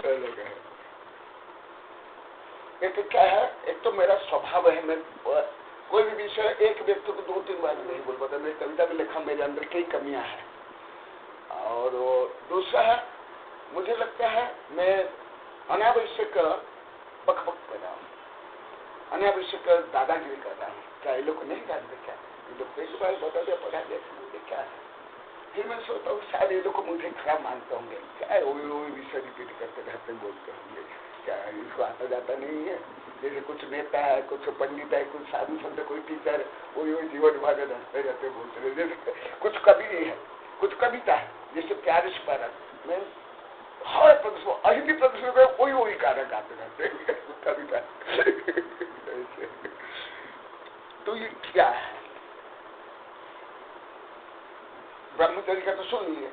अलग है। एक क्या है, एक तो मेरा स्वभाव है, मैं कोई भी विषय एक व्यक्ति को 2-3 बार नहीं बोल पाता। मेरी कविता में लिखा मेरे अंदर कई कमियां हैं। और दूसरा है, मुझे लगता है मैं अनावश्यक बकबक कर रहा हूँ, अनावश्यक दादागिरी कर रहा हूँ। क्या ये लोग नहीं जानते? क्या ये लोग कई बार बता दिया, पढ़ा दिया, मुझे क्या है? फिर मैं सोचता हूँ शायद ये लोग मुझे खराब मानते होंगे, क्या वही विषय रिपीट करते रहते बोलते होंगे, क्या इसको आता जाता नहीं है? जैसे कुछ नेता है, कुछ पंडित है, कुछ साधु संत, कोई टीचर, वही जीवन भागे रहते रहते बोलते रहे। जैसे कुछ कवि है, कुछ कविता है, जैसे प्यारे स्मारक में हर प्रदर्शन, अहिंदी प्रदर्शन में वही गाना गाते रहते कविता। तो ये क्या है? ब्रह्मचर्य का तो सुन लिए।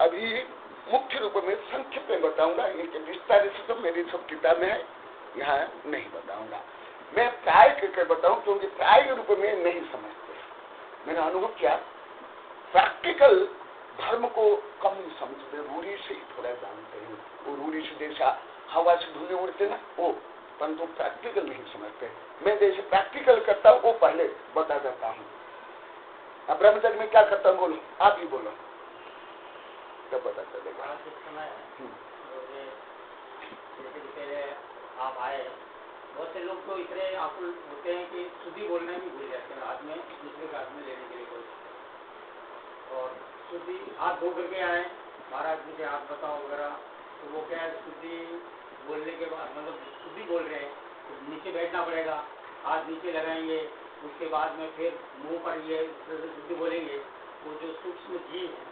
अभी मुख्य रूप में संक्षिप्त में बताऊंगा, इनके विस्तार से तो मेरी सब किताब में है, यहाँ नहीं बताऊंगा। मैं प्राय करके बताऊं, क्योंकि प्राय रूप में नहीं समझते। मैंने अनुभव किया, प्रैक्टिकल धर्म को कम नहीं समझते, रूढ़ी से ही थोड़ा जानते हैं। वो रूढ़ी से जैसा हवा से धुएं उड़ते ना, वो, परंतु प्रैक्टिकल नहीं समझते। मैं जैसे प्रैक्टिकल करता हूँ वो पहले बता देता हूँ। अब ब्रह्मचर्य में क्या करता हूँ, बोलो, आप ही बोलो, तब पता चलेगा। आप आए, बहुत से लोग तो इतने आकुल होते हैं कि शुद्धि बोलना भी भूल जाते हैं, हाथ में दूसरे के हाथ में लेने के लिए कोई। और शुद्धि हाथ धो करके आए, महाराज मुझे हाथ बताओ वगैरह, तो वो क्या है, शुद्धि बोलने के बाद मतलब शुद्धि बोल रहे हैं तो नीचे बैठना पड़ेगा, हाथ नीचे लगाएंगे, उसके बाद में फिर मुंह पर ये शुद्धि बोलेंगे। वो जो सूक्ष्म जीव है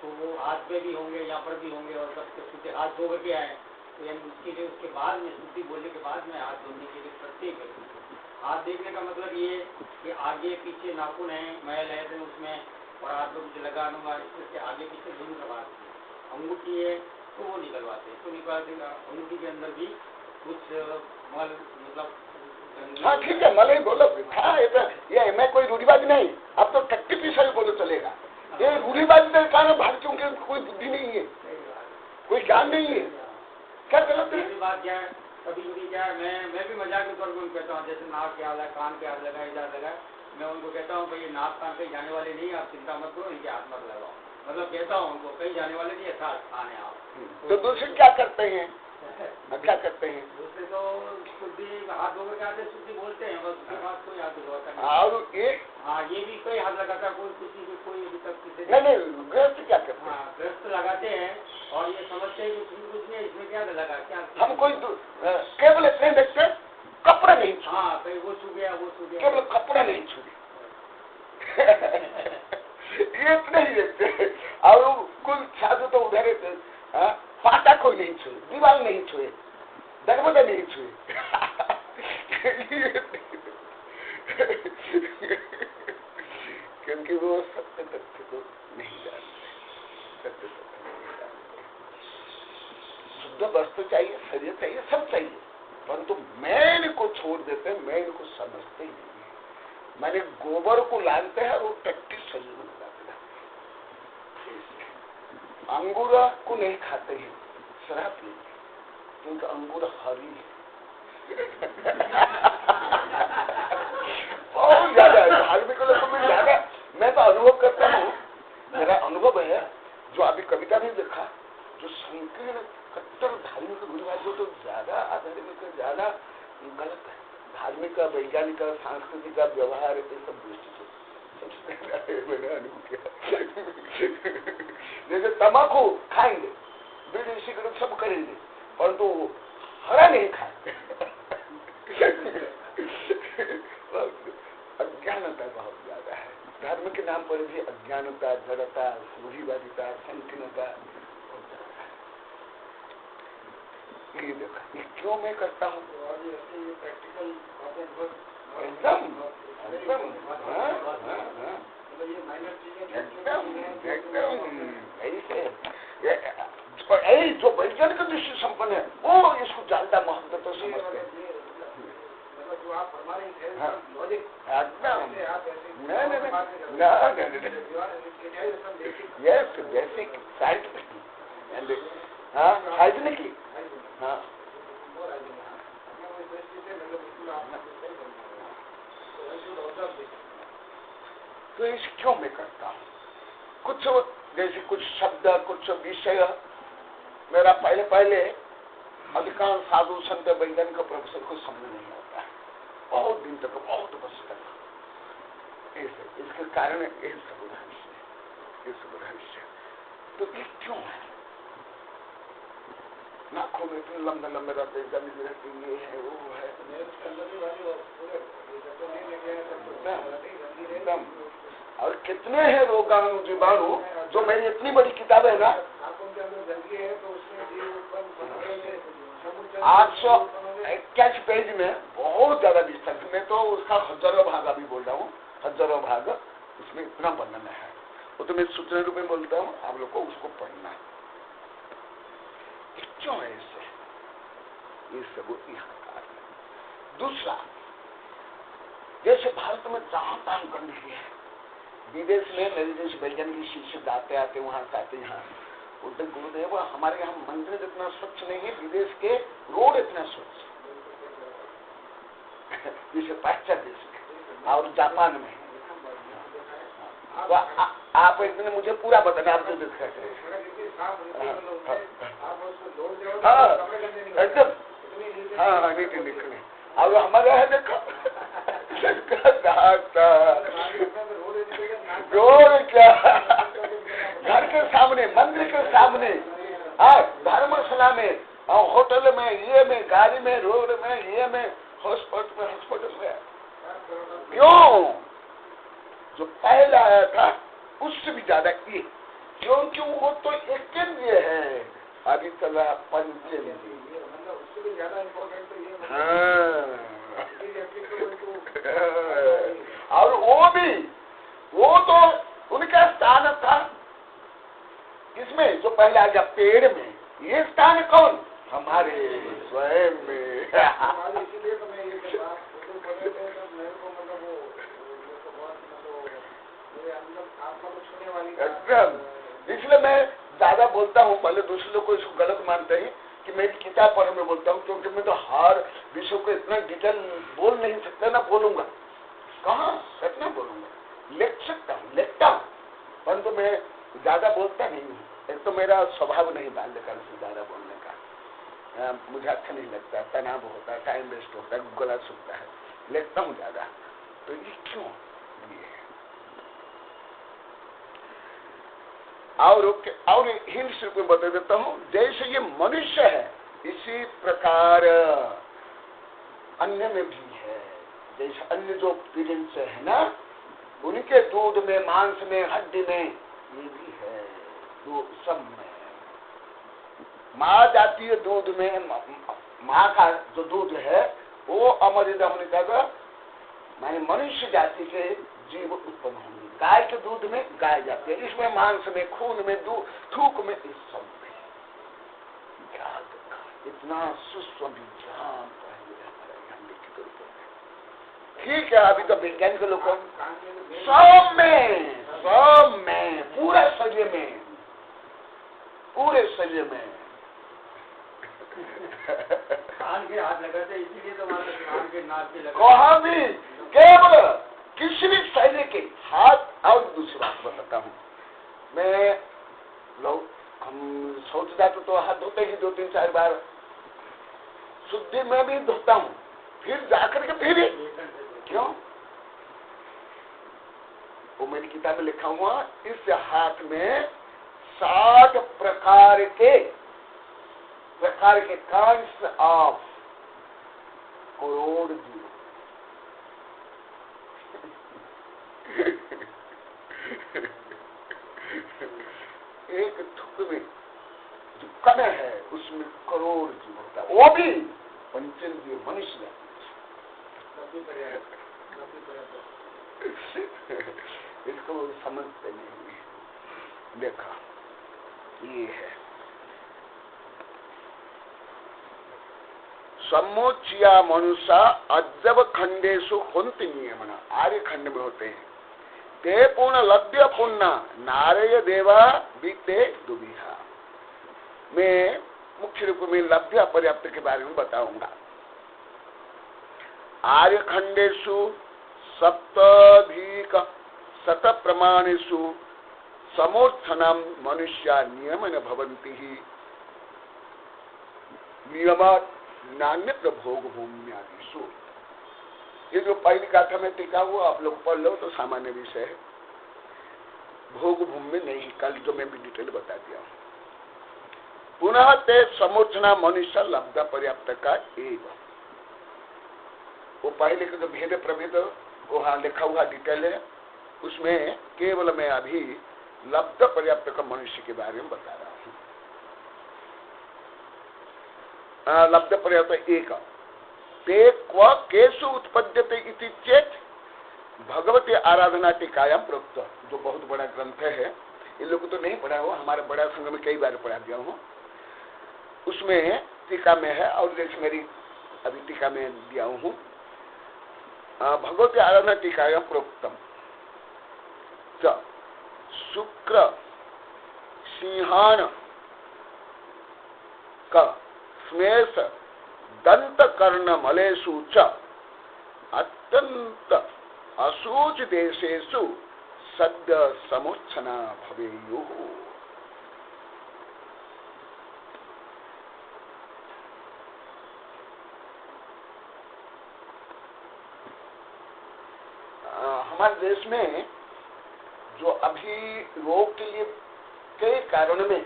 तो वो हाथ पे भी होंगे, यहाँ पर भी होंगे, और सब शुद्धि हाथ धो करके आए तो यानी उसके लिए उसके बाद में शुद्धि बोलने के बाद में हाथ धोने के लिए प्रत्येक हाथ देखने का मतलब ये कि आगे पीछे नाखून है, मैल है तो उसमें, और हाथ में कुछ लगा लूंगा, इसके आगे पीछे धुन करवाते हैं। अंगूठी है तो वो निकलवाते हैं, तो निकलवाते अंगूठी के अंदर भी कुछ मल मतलब। हाँ ठीक है, मल ही बोलो। हाँ ये मैं कोई रूढ़िवादी नहीं, अब तो टट्टी पीछे बोलो चलेगा। ये रूढ़िवादी के कारण भारतीयों के कोई बुद्धि नहीं है, कोई ज्ञान नहीं है। क्या गलत है? बात क्या है, कभी कभी क्या है, मैं भी मजाक के तौर पर उनको कहता हूँ, जैसे नाक के हाथ, कान के हाथ लगा, इधर लगा, मैं उनको कहता हूँ भाई नाक कान कहीं जाने वाले नहीं, आप चिंता मत करो, इनके हाथ मत लगाओ। मतलब कहता हूँ उनको कहीं जाने वाले नहीं, अच्छा खाने आप। तो दूसरे क्या करते हैं? क्या करते हैं? दूसरे तो शुद्धि हाथ धोकर के आते, शुद्धि बोलते हैं, बस उसके बाद कोई हाथ धोता है। और ये हाँ, ये भी कोई हाथ लगाता है, कोई किसी को, कोई अभी तक किसी नहीं, गृहस्थ क्या करते हैं? हाँ, गृहस्थ लगाते हैं और ये समझते हैं कि कुछ नहीं, इसमें क्या लगा, क्या हम कोई केवल इतने देखते कपड़ा नहीं छू। हाँ, कहीं वो छू गया, वो छू गया, केवल कपड़ा नहीं छू। ये इतने ही देखते। और कुल साधु तो उधर पाटा कोई नहीं छुए, दीवार नहीं छुए, दरवाजा नहीं छुए। क्योंकि वो सत्य तथ्य को नहीं जानते, सत्य तथ्य नहीं जानते। शुद्ध वस्तु चाहिए, शरीर चाहिए, सब चाहिए, परंतु मैन को छोड़ देते हैं, मैन को समझते ही नहीं है। मैंने गोबर को लानते हैं और वो टट्टी शरीर में लगाते हैं। अंगूर को नहीं खाते हैं, शराब पीते हैं, क्योंकि अंगूर हरी है। बहुत ज्यादा धार्मिक लोगों में ज्यादा मैं तो अनुभव करता हूँ, मेरा अनुभव है, जो अभी कविता में देखा, जो संकीर्ण कट्टर धार्मिक गुरुवादियों तो ज्यादा आधार्मिक, ज्यादा गलत है। धार्मिक, वैज्ञानिक, सांस्कृतिक व्यवहार ये सब दृष्टि से मैंने अनुभव किया। जैसे तम्बाकू खाएंगे, बीड़ी सिगरेट सब करेंगे, परंतु हरा नहीं खाएंगे। अज्ञानता बहुत ज्यादा है, धर्म के नाम पर भी अज्ञानता, जड़ता, रूढ़िवादिता, संकीर्णता बहुत ज्यादा है। ये देखा, ये क्यों मैं करता हूँ? एकदम एकदम ऐसे जो वैज्ञानिक दृष्टि संपन्न है वो इसको जानता, महत्व तो समझते हैं। Yes, basic scientific and हाँ हाइजीनिकली, हाँ तो इसे क्यों मैं करता हूँ? कुछ जैसे कुछ शब्द, कुछ विषय मेरा पहले अधिकांश साधु संत वैज्ञानिक का प्रोफेसर को समझ नहीं आता है, बहुत दिन तक, बहुत वर्ष तक। इसके कारण ये सब रहस्य। तो ये क्यों है? नाखों में इतने लंबे लंबे रहते, जमीन रहती, ये है वो है, एकदम। और कितने हैं रोगाणु जीवाणु, जो मेरी इतनी बड़ी किताब है ना, 881 पेज में बहुत ज्यादा विस्तार में, तो उसका हजारों भाग अभी बोल रहा हूँ, हजारों भाग उसमें इतना वर्णन है। वो तो मैं सूचना रूप में बोलता हूँ, आप लोग को उसको पढ़ना। क्यों है इससे? ये सबूत यहाँ का है। दूसरा, जैसे भारत में जहां तहां गंदगी है, विदेश में मेरे जैसे वैज्ञानिक शिष्य जाते आते, वहां से आते यहाँ, बोलते गुरुदेव हमारे यहाँ मंदिर इतना स्वच्छ नहीं है, विदेश के रोड इतना स्वच्छ जैसे पाश्चात्य देश में और जापान में। तो आप एक दिन मुझे पूरा बताना, आप जो देखते हैं एकदम, हाँ नीति निकले। और हमारे यहाँ देखो रोड क्या, घर के सामने, मंदिर के सामने, धर्मशाला में, होटल में, ये में, गाड़ी में, रोड में, ये में, हॉस्पिटल में। क्यों? जो पहले आया था उससे भी ज्यादा ये, क्योंकि वो तो एक केंद्रीय है, अभी चला पंचेंद्रीय। हाँ और वो तो उनका स्थान था किसमें? जो पहले आ गया पेड़ में। ये स्थान कौन? हमारे स्वयं में। इसलिए मैं ज्यादा बोलता हूँ, भले दूसरे लोग को इसको गलत मानते हैं कि मैं किताब पढ़ने में बोलता हूँ, क्योंकि मैं तो हर विषय को इतना डिटेल बोल नहीं सकता ना, बोलूंगा कहाँ, इतना बोलूंगा, लिख सकता हूँ, लिखता हूँ, परंतु मैं ज्यादा बोलता नहीं हूँ। एक तो मेरा स्वभाव नहीं बाल्यकाल से ज्यादा बोलने का, मुझे अच्छा नहीं लगता, तनाव होता है, टाइम वेस्ट होता है, गला सूखता है, लिखता हूँ ज्यादा। तो ये क्यों? और हिंस में बता देता हूं, जैसे ये मनुष्य है इसी प्रकार अन्य में भी है। जैसे अन्य जो पीड़ित है ना, उनके दूध में, मांस में, हड्डी में, ये भी है, सब में। माँ जाती है दूध में, माँ का जो दूध है वो अमृत होने का, माने मनुष्य जाति के जीव उत्पन्न होंगे। गाय के दूध में गाय जाती है, इसमें मांस में, खून में, थूक में, इस सब में। इतना सूक्ष्म विज्ञान हमारे लिखित रूप में। ठीक है, अभी तो वैज्ञानिक लोग सब में, पूरे शरीर में, कान के हाथ लगाते, इसीलिए तो कान के नाक के लगाते। कहाँ भी केवल किसी भी शैली के हाथ। और दूसरी बात बताता हूँ, मैं लोग हम सोच जाते तो हाथ धोते ही 2-3-4 बार, शुद्धि में भी धोता हूँ, फिर जाकर के फिर क्यों? वो मेरी किताब में लिखा हुआ, इस हाथ में 60 प्रकार के कांस ऑफ करोड़ जीव। एक थुक में जो कण है उसमें करोड़ जीव होता है, वो भी पंचेंद्रिय मनुष्य। इसको समझते नहीं। देखा, ये है सम्मोचिया मनुष्य अजब खंडेशु होन्ति नियमन, आर्य खंड में होते हैं। ते पूर्ण लभ्य पुण्य नारय देवा बीते दुबिहा। मैं मुख्य रूप में लब्ध्या पर्याप्त के बारे में बताऊंगा। आर्यखंडेषु सप्ताधिक शत प्रमाणेषु समोत्थनम मनुष्या नियमन भवन्ति ही नियमात् नान्यत्र भोग भूम्यादिषु। ये जो पहली गाथा में टीका हुआ आप लोग पढ़ लो तो सामान्य विषय है, भोग भूमि में नहीं, कल जो मैं भी डिटेल बता दिया हूं। पुनः ते समोचना मनुष्य लब्ध पर्याप्त का एक, वो पहले के जो भेद प्रभेद वहां लिखा हुआ डिटेल है, उसमें केवल मैं अभी लब्ध पर्याप्त का मनुष्य के बारे में बता रहा हूं। लब्ध पर्याप्त एक, ते क्व केसु उत्पद्यते इति चेत भगवती आराधना टीकायाम प्रोक्त, जो बहुत बड़ा ग्रंथ है, इन लोगों को तो नहीं पढ़ा हो, हमारे बड़ा संघ में कई बार पढ़ा दिया हूं, उसमें टीका में है और जैसे मेरी अभी टीका में दिया हूं, भगवती आराधना टीकायाम प्रोक्तम च शुक्र सिंहान का स्मेष दंत कर्ण मलेषु च अत्यंत अशुच देशेषु सद्य समुच्छना भवेयुः। हमारे देश में जो अभी रोग के लिए कई कारणों में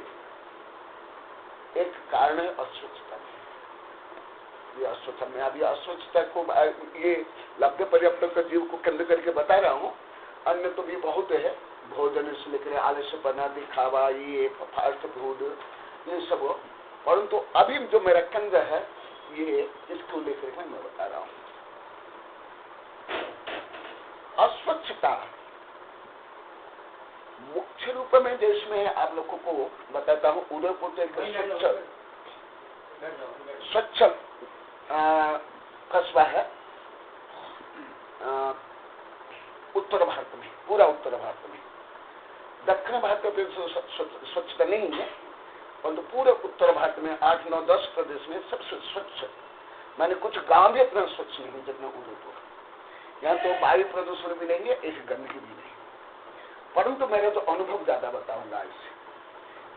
एक कारण है अस्वच्छता। ये अस्वच्छता में अभी अस्वच्छता को ये लब्ध पर्याप्त का जीव को केंद्र करके बता रहा हूँ, अन्य तो भी बहुत है, भोजन से लेकर आलस्य बना दिखावा, ये फास्ट फूड, ये सब, परंतु अभी जो मेरा केंद्र है ये इसको लेकर मैं बता रहा हूँ। अस्वच्छता मुख्य रूप में देश में आप लोगों को बताता हूँ, उदयपुर से स्वच्छ कस्बा है उत्तर भारत में, पूरा उत्तर भारत में। दक्षिण भारत में स्वच्छता नहीं है, परंतु पूरे उत्तर भारत में 8, 9, 10 प्रदेश में सबसे स्वच्छ, माने कुछ गांव भी इतना स्वच्छ नहीं जितना उदयपुर। यहाँ तो वायु प्रदूषण भी नहीं है, एक गंदगी भी नहीं, परंतु मेरा तो अनुभव ज्यादा बताऊंगा। इससे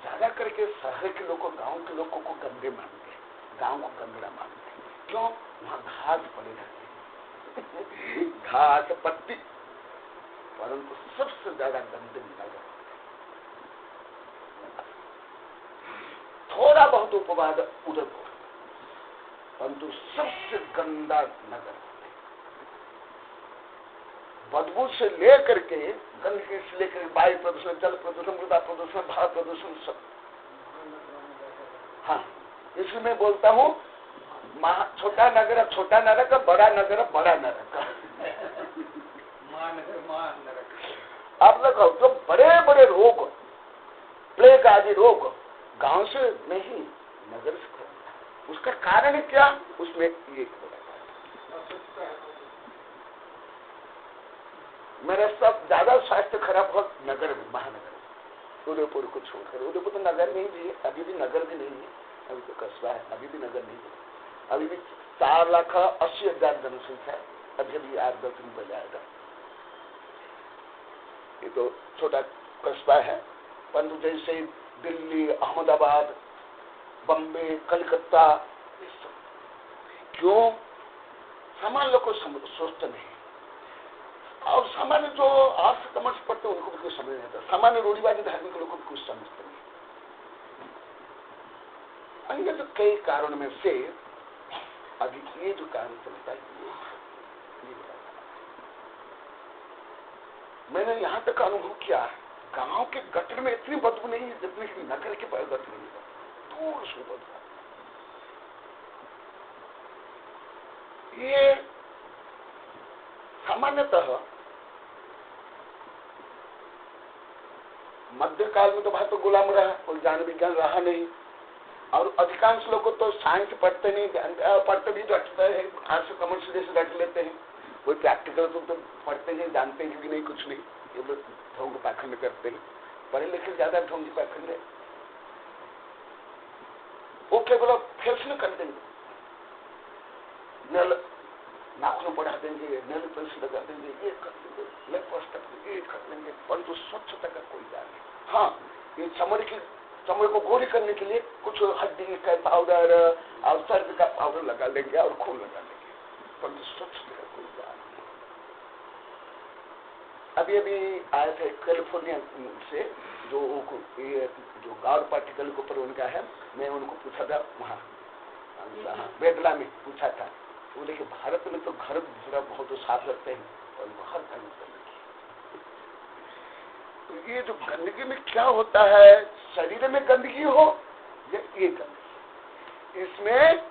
ज्यादा करके शहर के लोगों, गांव के लोगों को गंदे मानते हैं, गांव को गंदड़ा मानते हैं। क्यों? वहां घास पड़े रहते हैं, घास पत्ती, परंतु सबसे ज्यादा गंदे नगर, थोड़ा बहुत उपवाद उदयपुर, परंतु सबसे गंदा नगर। बदबू से लेकर के, गंदगी से लेकर वायु प्रदूषण, जल प्रदूषण, मृदा प्रदूषण, भाव प्रदूषण, सब। हाँ, इसलिए मैं बोलता हूँ छोटा नगर छोटा नरक, बड़ा नगर बड़ा नरक। आप लोग जो बड़े बड़े रोग, प्लेग आदि रोग गांव से नहीं नगर से, उसका कारण क्या? उसमें ये मेरा सब ज्यादा स्वास्थ्य खराब हो नगर में, महानगर, उदयपुर को छोड़कर। उदयपुर तो नगर नहीं भी है, अभी भी नगर भी नहीं है, अभी तो कस्बा है, अभी भी नगर नहीं है। अभी भी 4,80,000 जनसंख्या, अभी भी 8-10 दिन पहले आएगा। ये तो छोटा कस्बा है, परंतु जैसे दिल्ली, अहमदाबाद, बम्बे, कलकत्ता, क्यों? सामान्य लोग को सोचते नहीं, और सामान्य जो आर्ट्स कॉमर्स पढ़ते उनको भी कुछ समझ नहीं आता, सामान्य रूढ़िवादी धार्मिक लोगों को भी कुछ समझते नहीं। अन्य तो कई कारणों में से अभी ये जो कारण चलता है, मैंने यहां तक अनुभव किया, गांव के गटर में इतनी बदबू नहीं है जितनी कि नगर के गटर में दूर से बदबू। ये सामान्यतः मध्यकाल में तो भारत तो गुलाम रहा, कोई ज्ञान विज्ञान रहा नहीं, और अधिकांश लोग तो साइंस पढ़ते नहीं, पढ़ते भी रटते हैं, आर्ट्स कॉमर्स जैसे रट लेते हैं, कोई प्रैक्टिकल तो पढ़ते हैं, जानते हैं कि नहीं कुछ नहीं, ये लोग ढोंग पाखंड करते हैं, पढ़े लिखे ज्यादा ढोंगी पाखंड है। वो केवल फैशन कर देंगे, नल नाखून बढ़ा देंगे, नेल पेंसिल लगा देंगे, ये कर देंगे, लेग वॉश कर देंगे, ये कर देंगे, परंतु स्वच्छता का कोई ध्यान नहीं। हाँ, ये चमड़ी को गोरी करने के लिए कुछ हल्दी का पाउडर और सर्द का पाउडर लगा लेंगे और खून लगा लेंगे, परंतु स्वच्छता का कोई ध्यान नहीं। अभी अभी आए थे कैलिफोर्निया से, जो गार्ड पार्टिकल के ऊपर उनका है, मैं उनको पूछा था वहाँ बेदला में पूछा था, बोले कि भारत में तो घर पूरा बहुत साफ रखते हैं और बाहर गंदगी। तो ये जो गंदगी में क्या होता है, शरीर में गंदगी हो या ये गंदगी, इसमें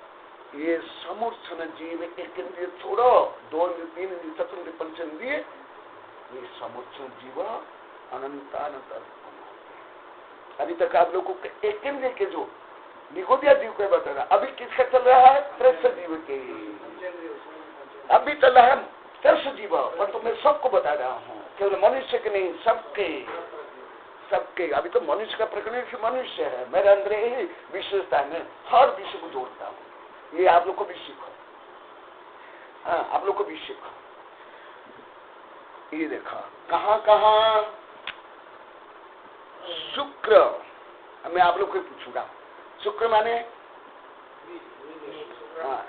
ये समूर्छन जीव एक इंद्रिय छोड़ो, 2 3 इंद्रिय चतुर्थ पंचेंद्रिय, ये समूर्छन जीव अनंतानंत। अभी तक आप लोगों को एक इंद्रिय के जो निगोदिया जीव को बता रहा, अभी किसका चल रहा है, त्रैस्य जीव के अभी चल रहा है त्रैस्य जीव, पर तो मैं सबको बता रहा हूँ, केवल मनुष्य के नहीं, सबके। अभी तो मनुष्य का प्रकृति मनुष्य है, मेरे अंदर यही विशेषता है, मैं हर विषय को जोड़ता हूँ, ये आप लोग को भी सीखो। हाँ, आप लोग को भी सीखो। ये देखा कहाँ कहाँ शुक्र, मैं आप लोग को पूछूंगा, शुक्र माने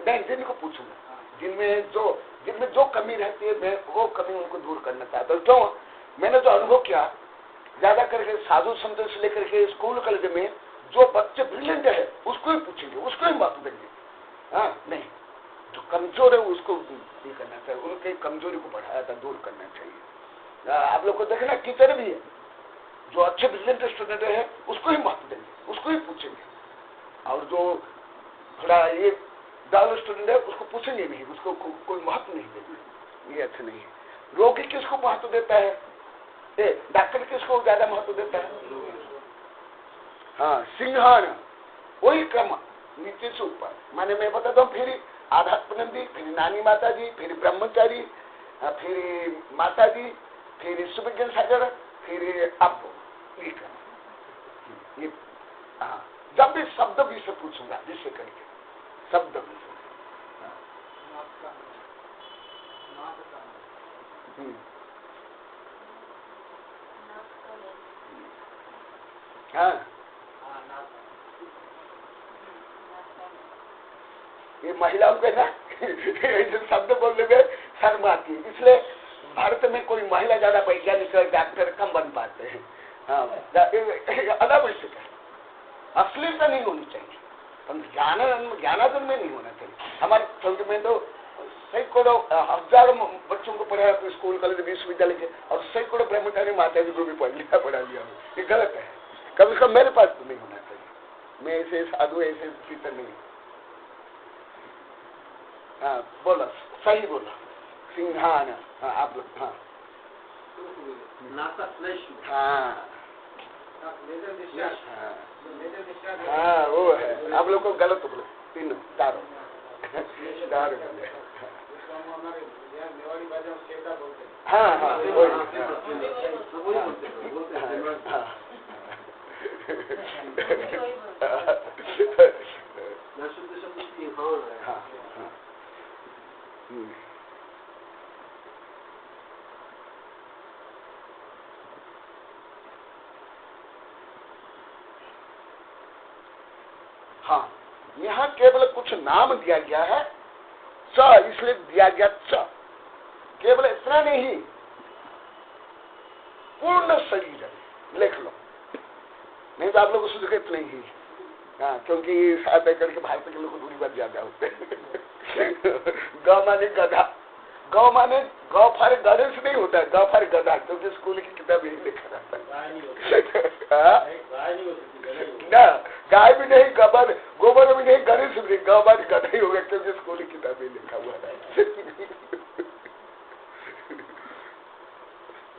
नहीं, जिनको पूछूंगा, जिनमें जो कमी रहती है, मैं वो कमी उनको दूर करना चाहता हूँ। क्यों, मैंने जो अनुभव किया, ज्यादा करके साधु संतों से लेकर के स्कूल कॉलेज में जो बच्चे ब्रिलियंट है उसको ही पूछेंगे, उसको ही बात देंगे। हाँ, नहीं, जो कमजोर है उसको नहीं करना चाहिए, उनके कमजोरी को बढ़ाया था, दूर करना चाहिए। आप लोग को देखना टीचर भी है, जो अच्छे ब्रिलियंट स्टूडेंट है उसको ही महत्व देंगे, उसको ही पूछेंगे, और जो थोड़ा ये डाउन स्टूडेंट है उसको पूछेंगे नहीं, उसको कोई महत्व नहीं देंगे, ये अच्छा नहीं है। रोगी किसको महत्व देता है, डॉक्टर किसको ज्यादा महत्व देता है। हाँ, सिंहान वही क्रम नीचे से ऊपर, माने मैं बताता हूँ, फिर आध्यात्मनंदी, फिर नानी माता जी, फिर ब्रह्मचारी, फिर माता जी, फिर सुविज्ञान सागर, फिर आपको ये क्रम। ये हाँ, जब भी शब्द भी से पूछूंगा, जिससे करके शब्द भी से। हाँ, ये महिलाओं को ना ऐसे शब्द बोलने में शर्म आती है, इसलिए भारत में कोई महिला ज्यादा वैज्ञानिक डॉक्टर कम बन पाते हैं। हाँ, अनावश्यक है, अश्लीलता नहीं होनी चाहिए, ज्ञानार्जन में नहीं होना चाहिए। हमारे संघ में तो सैकड़ों हजारों बच्चों को पढ़ाया, तो स्कूल कॉलेज विश्वविद्यालय के, और सैकड़ों ब्रह्मचारी माता जी को भी पढ़ा लिया। ये गलत है, कभी कभी मेरे पास तो नहीं होना चाहिए, मैं ऐसे साधु ऐसे टीचर नहीं। हाँ, बोला सही बोला, सिंहान। हाँ, आप लोग हाँ हाँ वो है, आप लोग को गलत बोले, तीनों चारों बोले। हाँ हाँ हाँ, यहाँ केवल कुछ नाम दिया गया है, स इसलिए दिया गया च, केवल इतना नहीं, पूर्ण शरीर लिख लो, नहीं तो आप लोग शुद्ध के इतना ही। हाँ, क्योंकि साथ करके भारत के लोग दूरी बात ज्यादा होते हैं। गौ माने गधा, गौ माने गौ फार गधे से नहीं होता है, गौ फार गधा, क्योंकि स्कूल की किताब यही लिखा रहता है ना, गाय भी नहीं, गोबर भी नहीं, गधे से नहीं, गौ माने गधा ही होगा, क्योंकि स्कूल की किताब में लिखा हुआ है।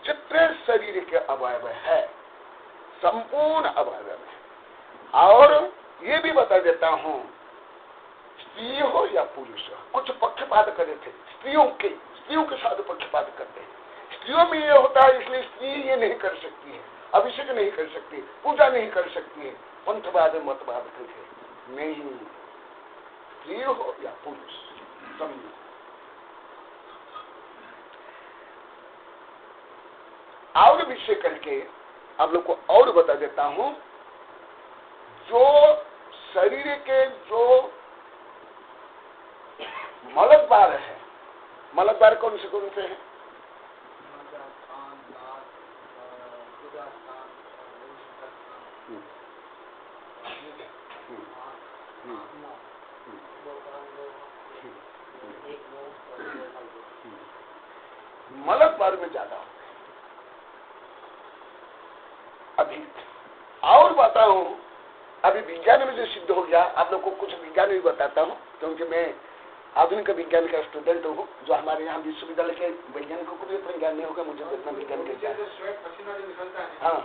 जितने शरीर के अवयव है, संपूर्ण अवयव है। और ये भी बता देता हूं, स्त्री हो या पुरुष हो, कुछ पक्षपात करे थे, स्त्रियों के साथ पक्षपात करते हैं। स्त्रियों में ये होता है, इसलिए स्त्री ये नहीं कर सकती है, अभिषेक नहीं कर सकती, पूजा नहीं कर सकती है, पंथवाद मतवाद करके नहीं, स्त्री हो या पुरुष, समझो। और विषय करके आप लोग को और बता देता हूं, जो शरीर के जो मलद्वार है, मलद्वार कौन से हैं? मलद्वार में ज्यादा हो अभी। और बताऊं, अभी विज्ञान में जो सिद्ध हो गया, आप लोग को कुछ विज्ञान भी बताता हूं, क्योंकि मैं आधुनिक विज्ञान का स्टूडेंट हूँ। जो हमारे यहाँ विश्वविद्यालय के वैज्ञानिकों को भी इतना ज्ञान नहीं होगा, मुझे तो इतना विज्ञान के ज्ञान। हाँ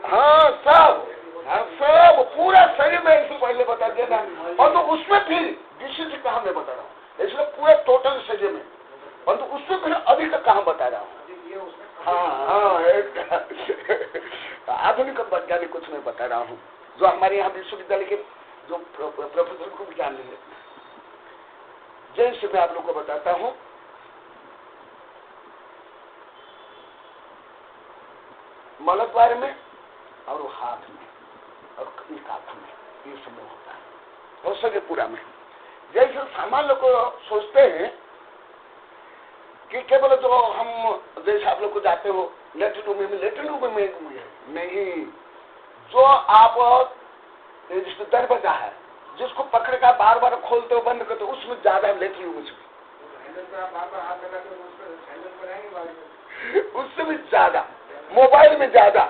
हाँ, सब पूरा शरीर में इससे पहले बता देना, और तो उसमें फिर विशिष्ट कहाँ मैं बता रहा हूँ, इसलिए पूरे टोटल शरीर में, और तो उसमें फिर अधिक कहाँ बता रहा हूँ। हाँ, आधुनिक वैज्ञानिक कुछ मैं बता रहा हूँ, जो हमारे यहाँ विश्वविद्यालय के जो प्रोफेसर को ज्ञान नहीं है। जैसे मैं आप लोग को बताता हूँ, मलद्वार में और हाथ में और एक हाथ में, ये सब होता है, और शरीर पूरा में। जैसे सामान्य लोग सोचते हैं कि केवल जो हम, जैसे आप लोग को जाते हो लेटरिन रूम में नहीं, जो आप जिस दरवाजा है जिसको पकड़ कर बार बार खोलते हो बंद करते हो, उसमें ज्यादा लेटरिन रूम में उससे भी ज्यादा, मोबाइल में ज्यादा।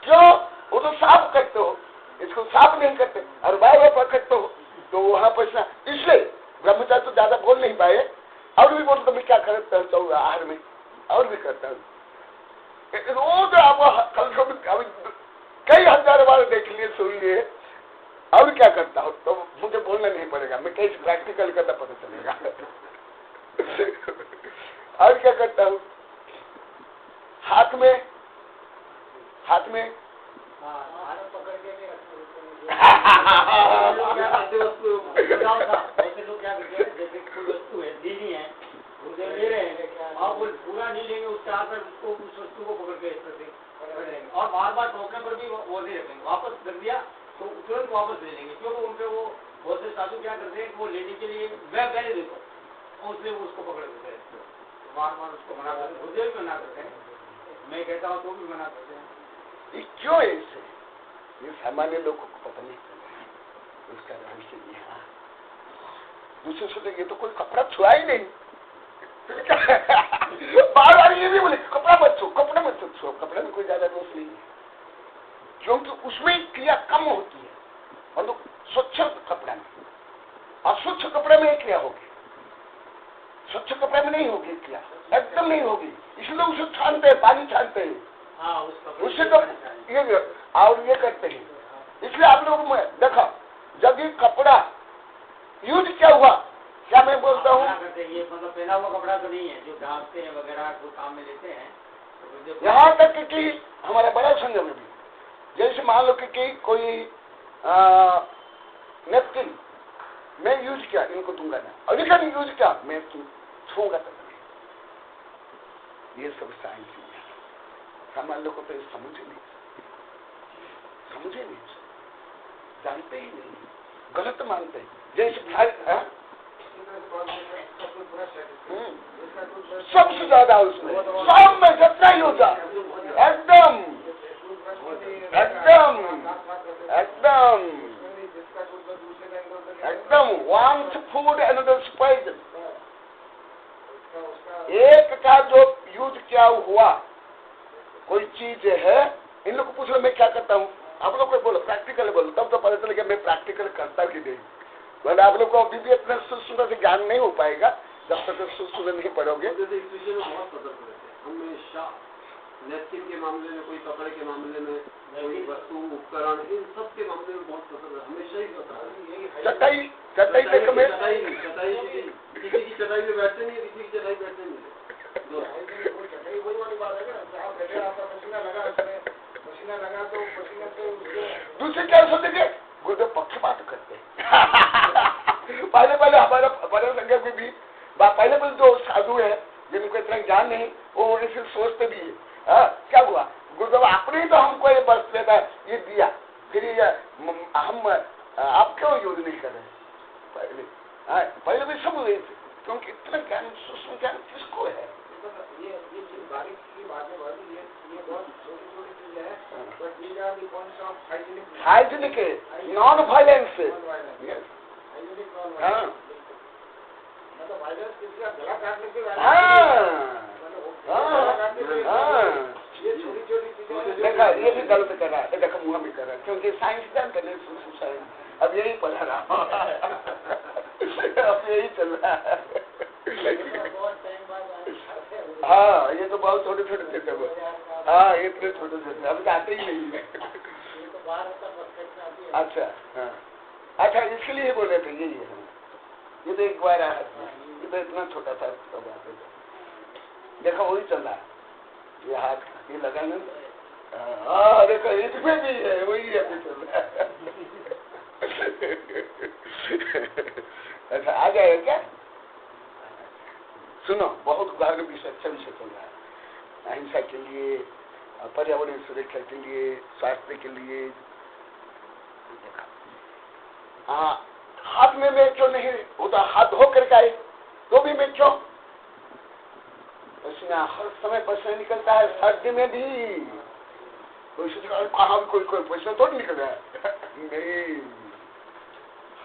क्यों? वो तो साफ करते हो, इसको साफ नहीं करते और बार बार पकड़ते हो, तो वहां पर इसलिए ब्रह्मचारी तो ज्यादा बोल नहीं पाए, और भी बोलते मैं क्या करता हूँ आहार में, और भी करता हूँ रोज। आप कल कई हजार बार देख लिए, सुन लिए, और क्या करता हूँ, तो मुझे बोलना नहीं पड़ेगा, मैं कहीं प्रैक्टिकल करना पता चलेगा। और क्या करता हूँ, हाथ में ले रहे हैं और वो पूरा नहीं लेंगे, उसके हाथ में उसको उस वस्तु को पकड़ के पकड़ेंगे, और बार बार टोकने पर भी वो नहीं रखेंगे, वापस कर दिया तो तुरंत वापस ले लेंगे, क्योंकि उनपे वो बहुत से साधु क्या करते हैं, वो लेने के लिए मैं पहले देखो, और उसमें वो उसको पकड़ देते हैं, बार बार उसको मना करते हैं, खुद भी मना करते हैं, मैं कहता हूँ तो भी मना करते हैं। ये क्यों है? इससे ये सामान्य लोगों को पता नहीं चला उसका रहस्य। यहाँ दूसरे सोचते ये तो कोई कपड़ा छुआ ही नहीं, बार बार ये भी बोले कपड़ा मत छो, कपड़ा मत छो, कपड़े में कोई ज्यादा दोष नहीं है, क्योंकि उसमें क्रिया कम होती है, और तो स्वच्छ कपड़ा में, अस्वच्छ कपड़े में क्रिया होगी, स्वच्छ कपड़े में नहीं होगी क्रिया, एकदम नहीं होगी, इसलिए उसे छानते हैं, पानी छानते हैं, उससे तो ये और ये करते हैं। इसलिए आप लोग में देखा, जब ये कपड़ा यूज क्या हुआ, क्या मैं बोलता हूँ, ये मतलब पहना हुआ कपड़ा तो नहीं है, जो ढांकते हैं वगैरह को काम में लेते हैं, तो यहाँ तक कि हमारे बड़ा संघ में भी, जैसे मान लो कि कोई नेपकिन मैं यूज किया, इनको दूंगा ना, और इनका नहीं यूज किया मैं छूंगा तक नहीं। ये सब साइंस है, सामान्य लोगों को तो समझे नहीं, जानते ही नहीं, गलत मानते हैं। जैसे सबसे ज्यादा उसमें सब में जितना ही होता, एकदम एकदम एकदम एकदम one food another poison। एक का जो यूज क्या हुआ कोई चीज है, इन लोग को पूछ लो मैं क्या करता हूँ, आप लोग को बोलो प्रैक्टिकल बोलो, तब तो पता चलेगा मैं प्रैक्टिकल करता कि नहीं। वरना आप लोग को अभी भी इतना सुंदर से ज्ञान नहीं हो पाएगा जब तक सुंदर नहीं पढ़ोगे। हमेशा नैतिक के मामले में, कोई कपड़े के मामले में, कोई वस्तु उपकरण, इन सब के मामले में बहुत सतर्क, हमेशा ही सतर्क। चटाई तक में किसी की चटाई में बैठते नहीं, किसी की चटाई बैठते नहीं। दूसरे क्या सोचेंगे, गुरुदेव पक्षपात करते पहले हमारा बड़े संख्या में भी पहले जो साधु है जिनको इतना ज्ञान नहीं, वो ऐसे सोचते भी है। क्या हुआ, गुरुदेव आपने ही तो हमको ये बस देता ये दिया, फिर ये हम आप क्यों यूज नहीं कर रहे। पहले भी सब हुए थे, क्योंकि इतना ज्ञान सूक्ष्म ज्ञान किसको है। ये चीज बारीक की बातें वाली ये बहुत छोटी चीज है, but these are the points of hygienic non violence. मतलब वायलेंस किसी का गला काटने के ये छोटी चीजें देखा, ये भी गलत कर रहा है, देखा मुँह भी कर रहा है, क्योंकि साइंस जान करने साइंस अब यही पढ़ा रहा हूँ अब यही चल रहा है। हाँ, ये तो बहुत छोटे छोटे देते हुए, हाँ इतने छोटे छोटे अभी आते ही नहीं है। अच्छा हाँ, अच्छा इसके लिए बोल रहे थे यही है। ये तो एक बार आया, ये तो इतना छोटा था देखा, वही चल रहा है। ये हाथ ये लगा ना, हाँ देखो इसमें भी है, वही अभी चल रहा है। अच्छा आ जाएगा क्या? सुनो, बहुत उदाहरण विषय अच्छा विषय चल रहा है, अहिंसा के लिए, पर्यावरण सुरक्षा के लिए, स्वास्थ्य के लिए। हाँ, हाथ में मैं क्यों नहीं होता, हाथ धो करके आए तो भी मैं क्यों, पसीना हर समय पसीना निकलता है, सर्दी में भी कहा कोई पसीना थोड़ी निकल रहा है नहीं,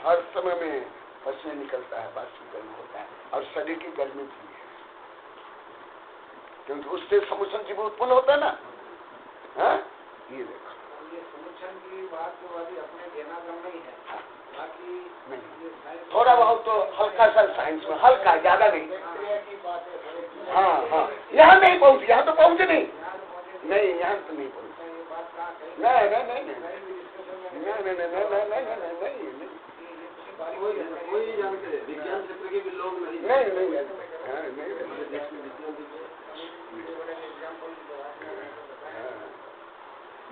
हर समय में पसीना निकलता है, बाष्पीकरण होता है, और शरीर की गर्मी भी है, क्योंकि उससे समुच्चन जीव उत्पन्न होता है ना। हाँ ये देखो, ये समुच्चन की बात जो वाली अपने देना कम नहीं है, बाकी नहीं थोड़ा बहुत तो हल्का सा साइंस में, हल्का ज्यादा नहीं। हाँ हाँ, यहाँ नहीं पहुँची, यहाँ तो पहुँचे नहीं, नहीं यहाँ तो नहीं पहुँचे, नहीं नहीं नहीं नहीं नहीं नहीं नहीं नहीं नहीं कोई जानते विज्ञान क्षेत्र के भी लोग नहीं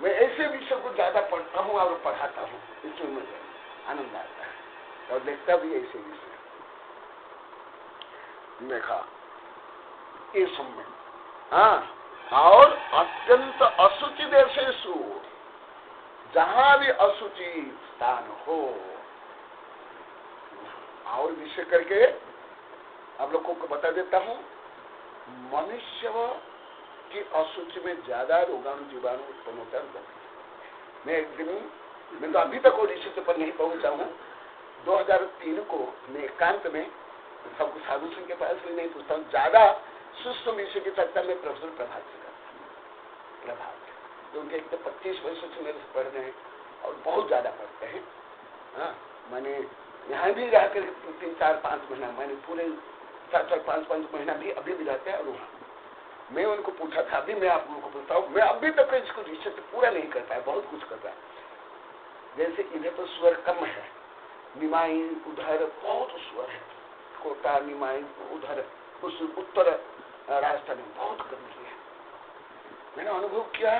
मैं ऐसे विषय को ज्यादा पढ़ता हूँ और पढ़ाता हूँ, इसमें मुझे आनंद आता है और देखता भी ऐसे विषय। देखा ये समय, हाँ, और अत्यंत अशुचि देशेषु, जहां भी अशुचि स्थान हो, और विषय करके आप लोगों को बता देता हूं, मनुष्य की अशुचि में ज्यादा रोगाणु जीवाणु उत्पन्न होता है। मैं एक दिन, मैं तो अभी तक वो रिसर्च पर नहीं पहुंचा हूं, 2003 को मैं एकांत में सबको साधु सिंह के पास भी नहीं पूछता हूँ, ज्यादा सूक्ष्म विषय की चर्चा में प्रोफेसर प्रभात से करता हूँ। प्रभात क्योंकि एक तो 25 वर्षों से मेरे से पढ़ रहे हैं और बहुत ज्यादा पढ़ते हैं। हाँ, मैंने यहाँ भी रह कर 3-4-5 महीना, मैंने पूरे 4-5 महीना भी अभी भी रहते हैं। और वहाँ मैं उनको पूछा था, अभी मैं आप लोगों को पूछता हूँ, मैं अभी तक इसको रिसर्च पूरा नहीं कर पाया, बहुत कुछ कर रहा है। जैसे इधर तो स्वर कम है, निमाई उधर बहुत स्वर है, कोटा निमाई उधर उस उत्तर राजस्थान में बहुत गर्मी है। मैंने अनुभव किया,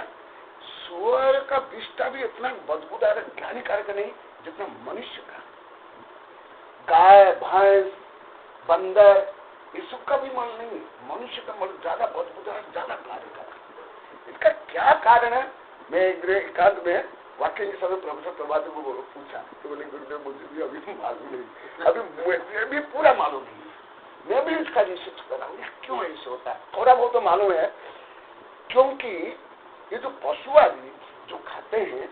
स्वर का विष्टा भी इतना बदबूदार हानिकारक नहीं जितना मनुष्य का। गाय भैंस बंदर ये सब का भी मल नहीं, मनुष्य का मल ज्यादा बदबूदार, ज्यादा हानिकारक। इसका क्या कारण है? मैं एकांत में वाक्य के समय प्रोफेसर प्रभात को पूछा तो बोले गुरुदेव मुझे भी अभी मालूम नहीं, अभी भी पूरा मालूम नहीं, मैं भी इसका रिसर्च कर रहा हूँ क्यों ऐसे होता है। थोड़ा बहुत तो मालूम है, क्योंकि ये जो पशु आदि जो खाते हैं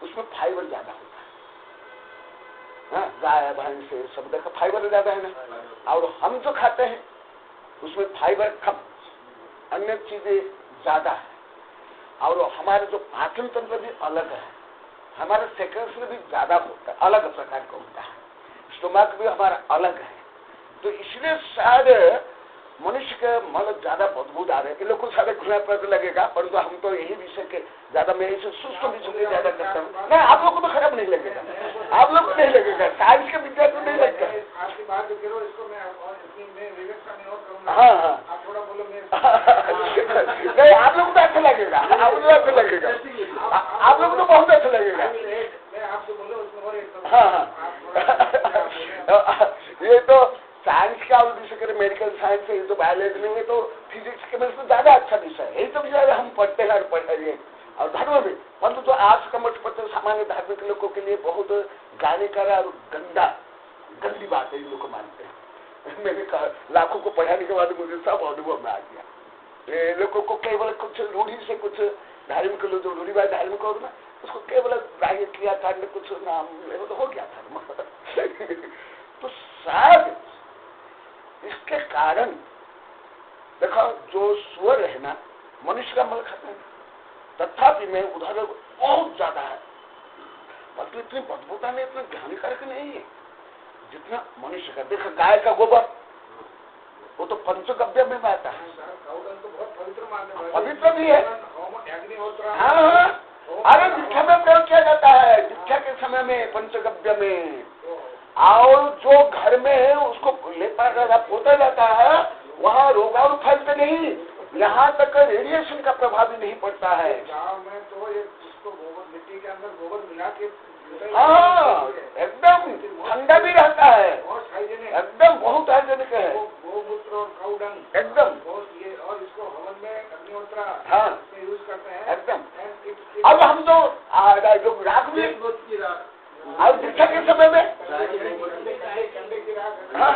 उसमें फाइबर ज्यादा होता है। हाँ, गाय भैंस से सब का फाइबर ज्यादा है ना, और हम जो खाते हैं उसमें फाइबर कम, अन्य चीजें ज्यादा है, और हमारे जो पाचन तंत्र भी अलग है, हमारा सेक्रेशन भी ज्यादा होता है, अलग प्रकार का होता है, स्टोमक भी हमारा अलग है। तो इसलिए शायद मनुष्य के मल ज्यादा बदबूदार है, इन लोग को सारे घुना पड़ लगेगा, परंतु हम तो यही विषय के ज्यादा, मैं इसे सूक्ष्म विषय के ज्यादा करता हूँ। नहीं, आप लोग को तो खराब नहीं लगेगा, आप लोग को नहीं लगेगा, साइंस के विद्या को नहीं लगता। आपकी बात जो करो इसको मैं विवेक का नहीं और करूँगा। हाँ हाँ, आप थोड़ा बोलो, नहीं आप लोग को तो अच्छा लगेगा, आप लोग अच्छा लगेगा। आप लोग को तो बहुत अच्छा लगेगा। मैं आपसे बोलूं उसमें और एक हाँ ये तो साइंस का विषय करें, मेडिकल साइंस है, ये तो बायोलॉजी में, तो फिजिक्स केमिस्ट्री ज्यादा अच्छा विषय है, यही तो विषय हम पढ़ते हैं और पढ़ेंगे। और धर्म भी, परंतु तो आज का मत पत्र सामान्य धार्मिक लोगों के लिए बहुत गालिकार और गंदी बात है, इन लोग को मानते हैं। मैंने कहा लाखों को पढ़ाने के बाद मुझे सब अनुभव में आ गया। लोगों को केवल कुछ रूढ़ी से, कुछ धार्मिक लोग जो रूढ़ीवाद धार्मिक हो ना, उसको केवल ग्राह्य किया था, कुछ नाम तो हो गया था। तो शायद इसके कारण देखो, जो सुअर है ना, मनुष्य का मल खाता है, तथापि में उधर बहुत ज्यादा है, परंतु इतनी बदबूता में इतना हानिकारक नहीं है जितना मनुष्य का। देखो गाय का गोबर वो तो पंचगव्य में आता है, पवित्र भी है। हाँ, अरे दीक्षा में प्रयोग किया जाता है, दीक्षा के समय में पंचगव्य में। और जो घर में उसको लेपा जाता, पोता जाता है, वहाँ रोगाणु फैलते नहीं, यहाँ तक रेडिएशन का प्रभाव भी नहीं पड़ता है। गाँव में तो ये उसको गोबर, मिट्टी के अंदर गोबर मिला के, हाँ एकदम ठंडा भी रहता है, एकदम बहुत हाइजेनिक है, गोमूत्र और काऊ डंग एकदम। और इसको हवन में अग्निहोत्र हाँ यूज करते हैं एकदम। अब हम तो राख भी, और दीक्षा के समय में हाँ,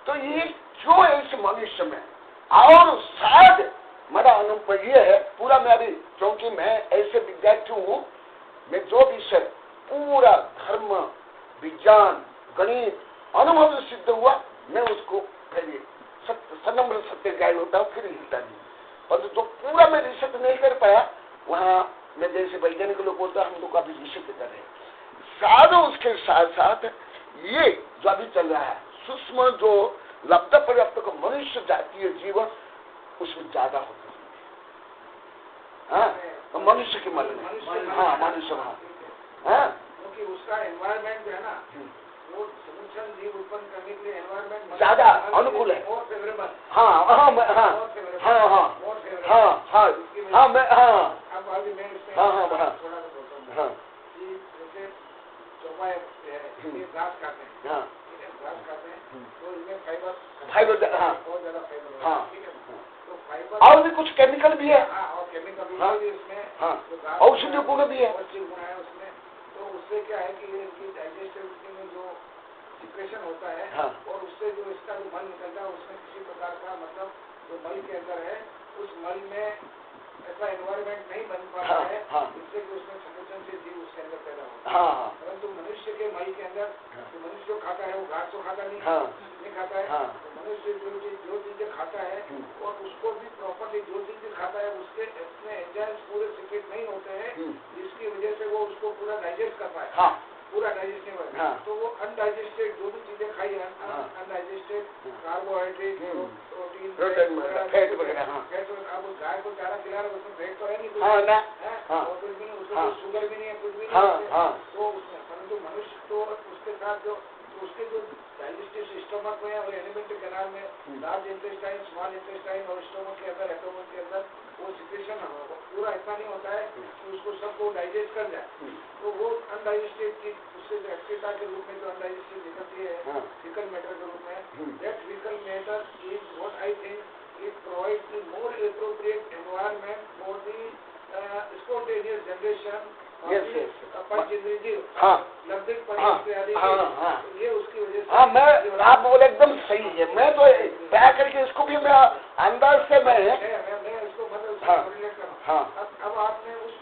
तो ये जो इस मनुष्य में, और शायद मेरा अनुभव ये है पूरा, मैं अभी क्योंकि मैं ऐसे विद्यार्थी हूँ, मैं जो विषय पूरा धर्म, विज्ञान, गणित अनुभव से सिद्ध हुआ, मैं उसको फिर सनम्र सत्य गाय होता हूँ, फिर हिलता नहीं। और जो पूरा मैं रिसर्च नहीं कर पाया, वहाँ मैं जैसे वैज्ञानिक लोग बोलता हम लोग अभी रिसर्च कर रहे हैं। शायद उसके साथ साथ ये जो अभी चल रहा है, सूक्ष्म जो लब्ध पर्याप्त का मनुष्य जातीय जीवन उसमें ज्यादा होता है। हाँ, तो मनुष्य के मन में, हाँ मनुष्य में, हाँ क्योंकि उसका एनवायरमेंट जो है ना, वो समुच्चय जीव उत्पन्न करने के लिए एनवायरमेंट ज्यादा अनुकूल है। More favourable. हाँ हाँ हाँ हाँ हाँ हाँ हाँ हाँ मैं हाँ अब अभी मैं इसमें हाँ हाँ थोड़ा सा बोलता हूँ हाँ कि जैसे चौपाई घास खाते हैं, हाँ घास खाते हैं, तो इनमें फाइबर हाँ बहुत ज्यादा फाइबर हाँ, ठीक है। तो फाइबर और भी कुछ केमिकल भी है, और केमिकल हाँ भी इसमें, हाँ औषधि गुण भी है। औषधि गुण है उसमें। तो उससे क्या है कि इनकी डाइजेस्टिव में जो सिक्रेशन होता है, हाँ, और उससे जो इसका जो मल निकलता है, उसमें किसी प्रकार का मतलब जो मल के अंदर है, उस मल में ऐसा एनवायरमेंट नहीं बन पाता हाँ, है, हाँ, जिससे कि उसमें समुच्चय से जीव उसके अंदर पैदा होता है। हाँ, परंतु मनुष्य के मल के अंदर जो मनुष्य जो खाता है वो घास तो खाता नहीं, हाँ, नहीं खाता है। हाँ, तो मनुष्य जो चीजें खाता है, और उसको भी प्रॉपरली जो चीजें खाता है उसके इसमें एंजाइम्स पूरे सिक्रेट नहीं होते हैं, जिसकी वजह से वो उसको पूरा डाइजेस्ट कर पाए। हाँ, पूरा डाइजेस्ट नहीं होगा। हाँ, तो वो अनडाइजेस्टेड जो भी चीजें खाई है, अनडाइजेस्टेड कार्बोहाइड्रेट, प्रोटीन, फैट वगैरह, हाँ, फैट, अब उस गाय को चारा खिला रहे उसमें फैट तो है नहीं, हाँ ना, हाँ, और कुछ भी नहीं, उसमें हाँ, शुगर भी नहीं है, कुछ भी नहीं, हाँ, हाँ, तो उसमें, परंतु मनुष्य तो उसके साथ जो उसके जो डाइजेस्टिव स्टमक में और एलिमेंट्री कैनाल में लार्ज इंटेस्टाइन, स्मॉल इंटेस्टाइन और स्टमक के अंदर, एब्डोमेन के अंदर वो सिक्रेशन पूरा इतना नहीं होता है कि उसको सबको डाइजेस्ट कर जाए। तो वो अनडाइजेस्टेड चीज उससे जो एक्सीटा के रूप में जो अनडाइजेस्टेड निकलती है, फीकल मैटर के रूप में, that faecal matter is what I think it provides the more appropriate environment for the spontaneous generation हाँ, ये उसकी वजह से। हाँ, मैं आप बोले एकदम सही है। मैं तो तय करके इसको भी मैं अंदाज से मैं इसको मतलब रिलेट कर रहा हूँ। अब आपने उस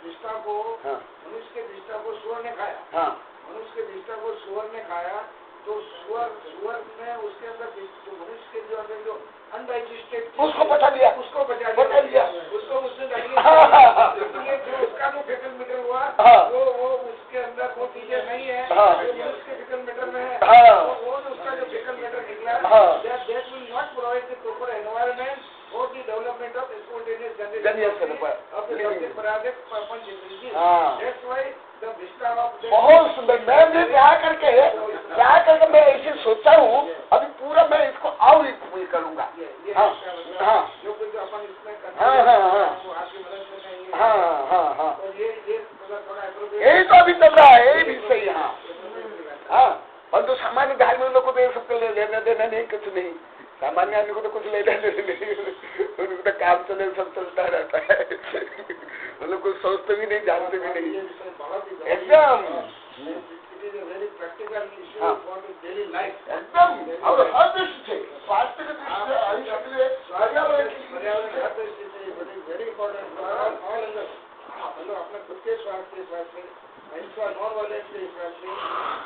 विष्टा को, मनुष्य के विष्टा को सुअर ने खाया, मनुष्य के विष्टा को सुअर ने खाया, तो सुअर ने उसके अंदर जो मनुष्य के जो अंदर जो अनडाइजेस्टेड उसको बचा लिया, उसको बचा लिया, उसको उसने इसलिए जो उसका जो फेकल मीटर हुआ, वो उसके अंदर वो चीजें नहीं है जो उसके फेकल मीटर में है, वो उसका जो फेकल मीटर निकला, that will not provide the proper environment for the development of spontaneous generation of the subject paradigm performance ability. That's why the vista of बहुत सुंदर। मैं भी क्या करके मैं ऐसे सोचा हूँ, अभी पूरा मैं इसको और करूँगा। हाँ हाँ जो कुछ अपन इसमें हाँ हाँ हाँ हाँ हाँ हाँ, तो ये थोड़ा यही तो अभी चल रहा है, यही भी सही है। हाँ, परंतु सामान्य धार्मिक लोगों को तो ये सब लेना देना नहीं, कुछ नहीं। सामान्य आदमी को तो कुछ लेना देना नहीं, उनको तो काम चले, सब चलता रहता है। उन लोग कुछ सोचते भी नहीं, जानते भी नहीं। एकदम एकदम, और हर दृष्टि से, स्वास्थ्य के दृष्टि से, पर्यावरण वेरी इंपॉर्टेंट अपने खुद के स्वास्थ्य के हिसाब से, नॉन वायलेंस के हिसाब से,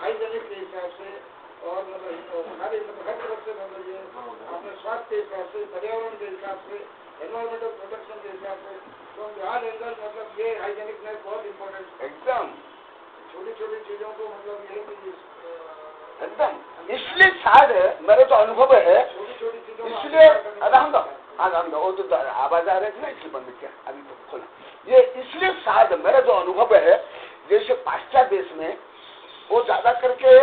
हाइजेनिक के हिसाब से, और हर तरफ से ये अपने स्वास्थ्य के हिसाब से, पर्यावरण के हिसाब से, एनवायरमेंटल प्रोटेक्शन के हिसाब से, तो हर एंगल मतलब ये हाइजेनिकनेस बहुत इम्पोर्टेंट। एकदम छोटी छोटी चीजों को मतलब ये एकदम, इसलिए शायद मेरा तो अनुभव है, छोटी छोटी चीजों इसलिए आराम दो, वो तो आवाज आ रही थी ना, इसलिए बंद किया, अभी तो खोला। ये इसलिए शायद मेरा जो अनुभव है, जैसे पाश्चात्य देश में वो ज्यादा करके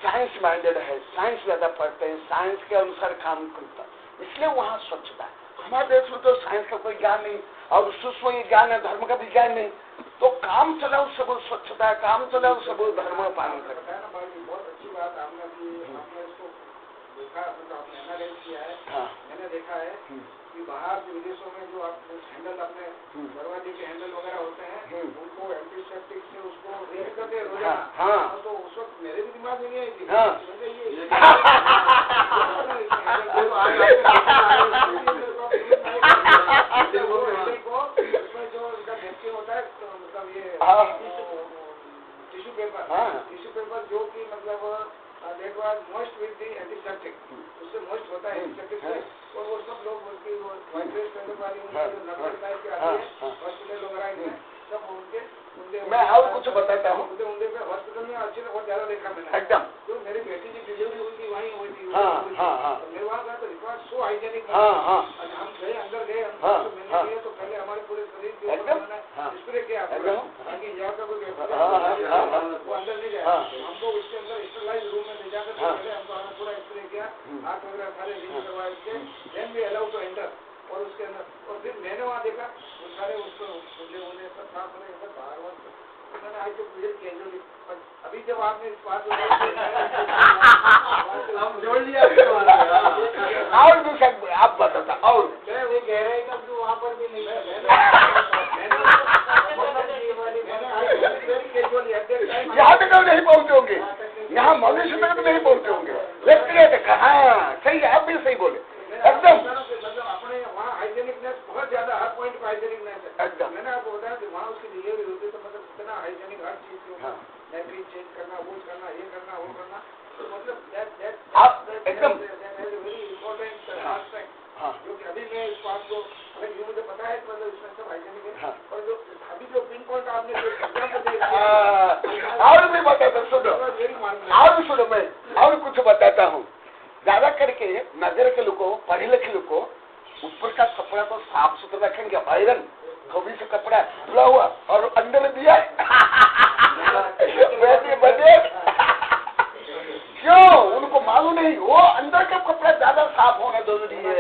साइंस माइंडेड है, साइंस ज्यादा पढ़ते हैं, साइंस के अनुसार काम करता है, इसलिए वहाँ स्वच्छता है। हमारे देश में तो साइंस का कोई ज्ञान नहीं, और सूक्ष्म ज्ञान है, धर्म का भी ज्ञान नहीं, तो काम चलाओ सब स्वच्छता है, काम चलाओ सब धर्म का पालन करता है। बहुत अच्छी बात आपने इसको देखा, मतलब आपने एनालाइज किया है। हाँ, मैंने देखा है कि बाहर विदेशों में जो आप हैंडल अपने दरवाजे के हैंडल वगैरह होते हैं, उनको एंटीसेप्टिक से उसको रेड करते हैं रोजाना। हाँ, तो उस वक्त मेरे भी दिमाग में नहीं आई थी। हाँ, उसमें जो इनका नेपकिन होता है, तो मतलब ये टिश्यू पेपर जो कि मतलब that was moist with the antiseptic, उससे moist होता है एंटीसेप्टिक से, और वो सब लोग उसकी वो व्हाइट ड्रेस पहनने वाली जो नकल टाइप के आती है हॉस्पिटल वगैरह में, सब उनके मैं और कुछ बताता हूँ। उनके हॉस्पिटल में अच्छे बहुत ज्यादा देखा मैंने एकदम, तो मेरी बेटी की डिलीवरी हुई थी वहीं हुई थी। मेरे वहाँ गया तो इट वाज सो हाइजेनिक। हम गए, अंदर गए, मैंने गए तो पहले हमारे पूरे शरीर के ऊपर स्प्रे किया ताकि यहाँ का कोई वो अंदर नहीं जाए। हमको उसके अंदर स्टरलाइज रूम में ले जाकर पहले हमको पूरा स्प्रे किया, हाथ वगैरह सारे रिंग करवाए उसके, then we allow to enter. और उसके अंदर और फिर मैंने वहाँ देखा वो सारे उसको उन्हें सब साफ होने बाहर मैंने आज तो मुझे कैजुअली, अभी जब आपने इस बात जोड़ लिया और भी सब आप बताता, और मैं वो कह रहे हैं कि वहाँ पर भी नहीं यहाँ तक नहीं पहुँचे होंगे, यहाँ मनुष्य तक नहीं पहुँचे होंगे, लेकिन हाँ सही है, आप भी सही बोले एकदम। मतलब अपने वहाँ हाइजेनिकनेस बहुत ज्यादा, हर पॉइंट पर हाइजेनिकनेस है एकदम। मैंने आपको बताया कि वहाँ उसकी डिलीवरी होती तो मतलब इतना हाइजेनिक हर चीज को नैपकिन चेंज करना, वो करना, ये करना, वो करना, तो मतलब आप एकदम वेरी इम्पोर्टेंट एस्पेक्ट, जो कि अभी मैं इस बात को मुझे पता है मतलब इसमें सब हाइजेनिक है। और जो अभी जो पिन पॉइंट आपने और भी बताता, सुनो और भी सुनो, मैं और कुछ बताता हूँ। ज्यादा करके नगर के लोगों, पढ़े लिखे लोगों ऊपर का कपड़ा तो साफ सुथरा रखेंगे, आयरन धोबी से कपड़ा धुला हुआ और अंदर दिया बजे क्यों, उनको मालूम नहीं वो अंदर का कपड़ा ज्यादा साफ होना जरूरी है।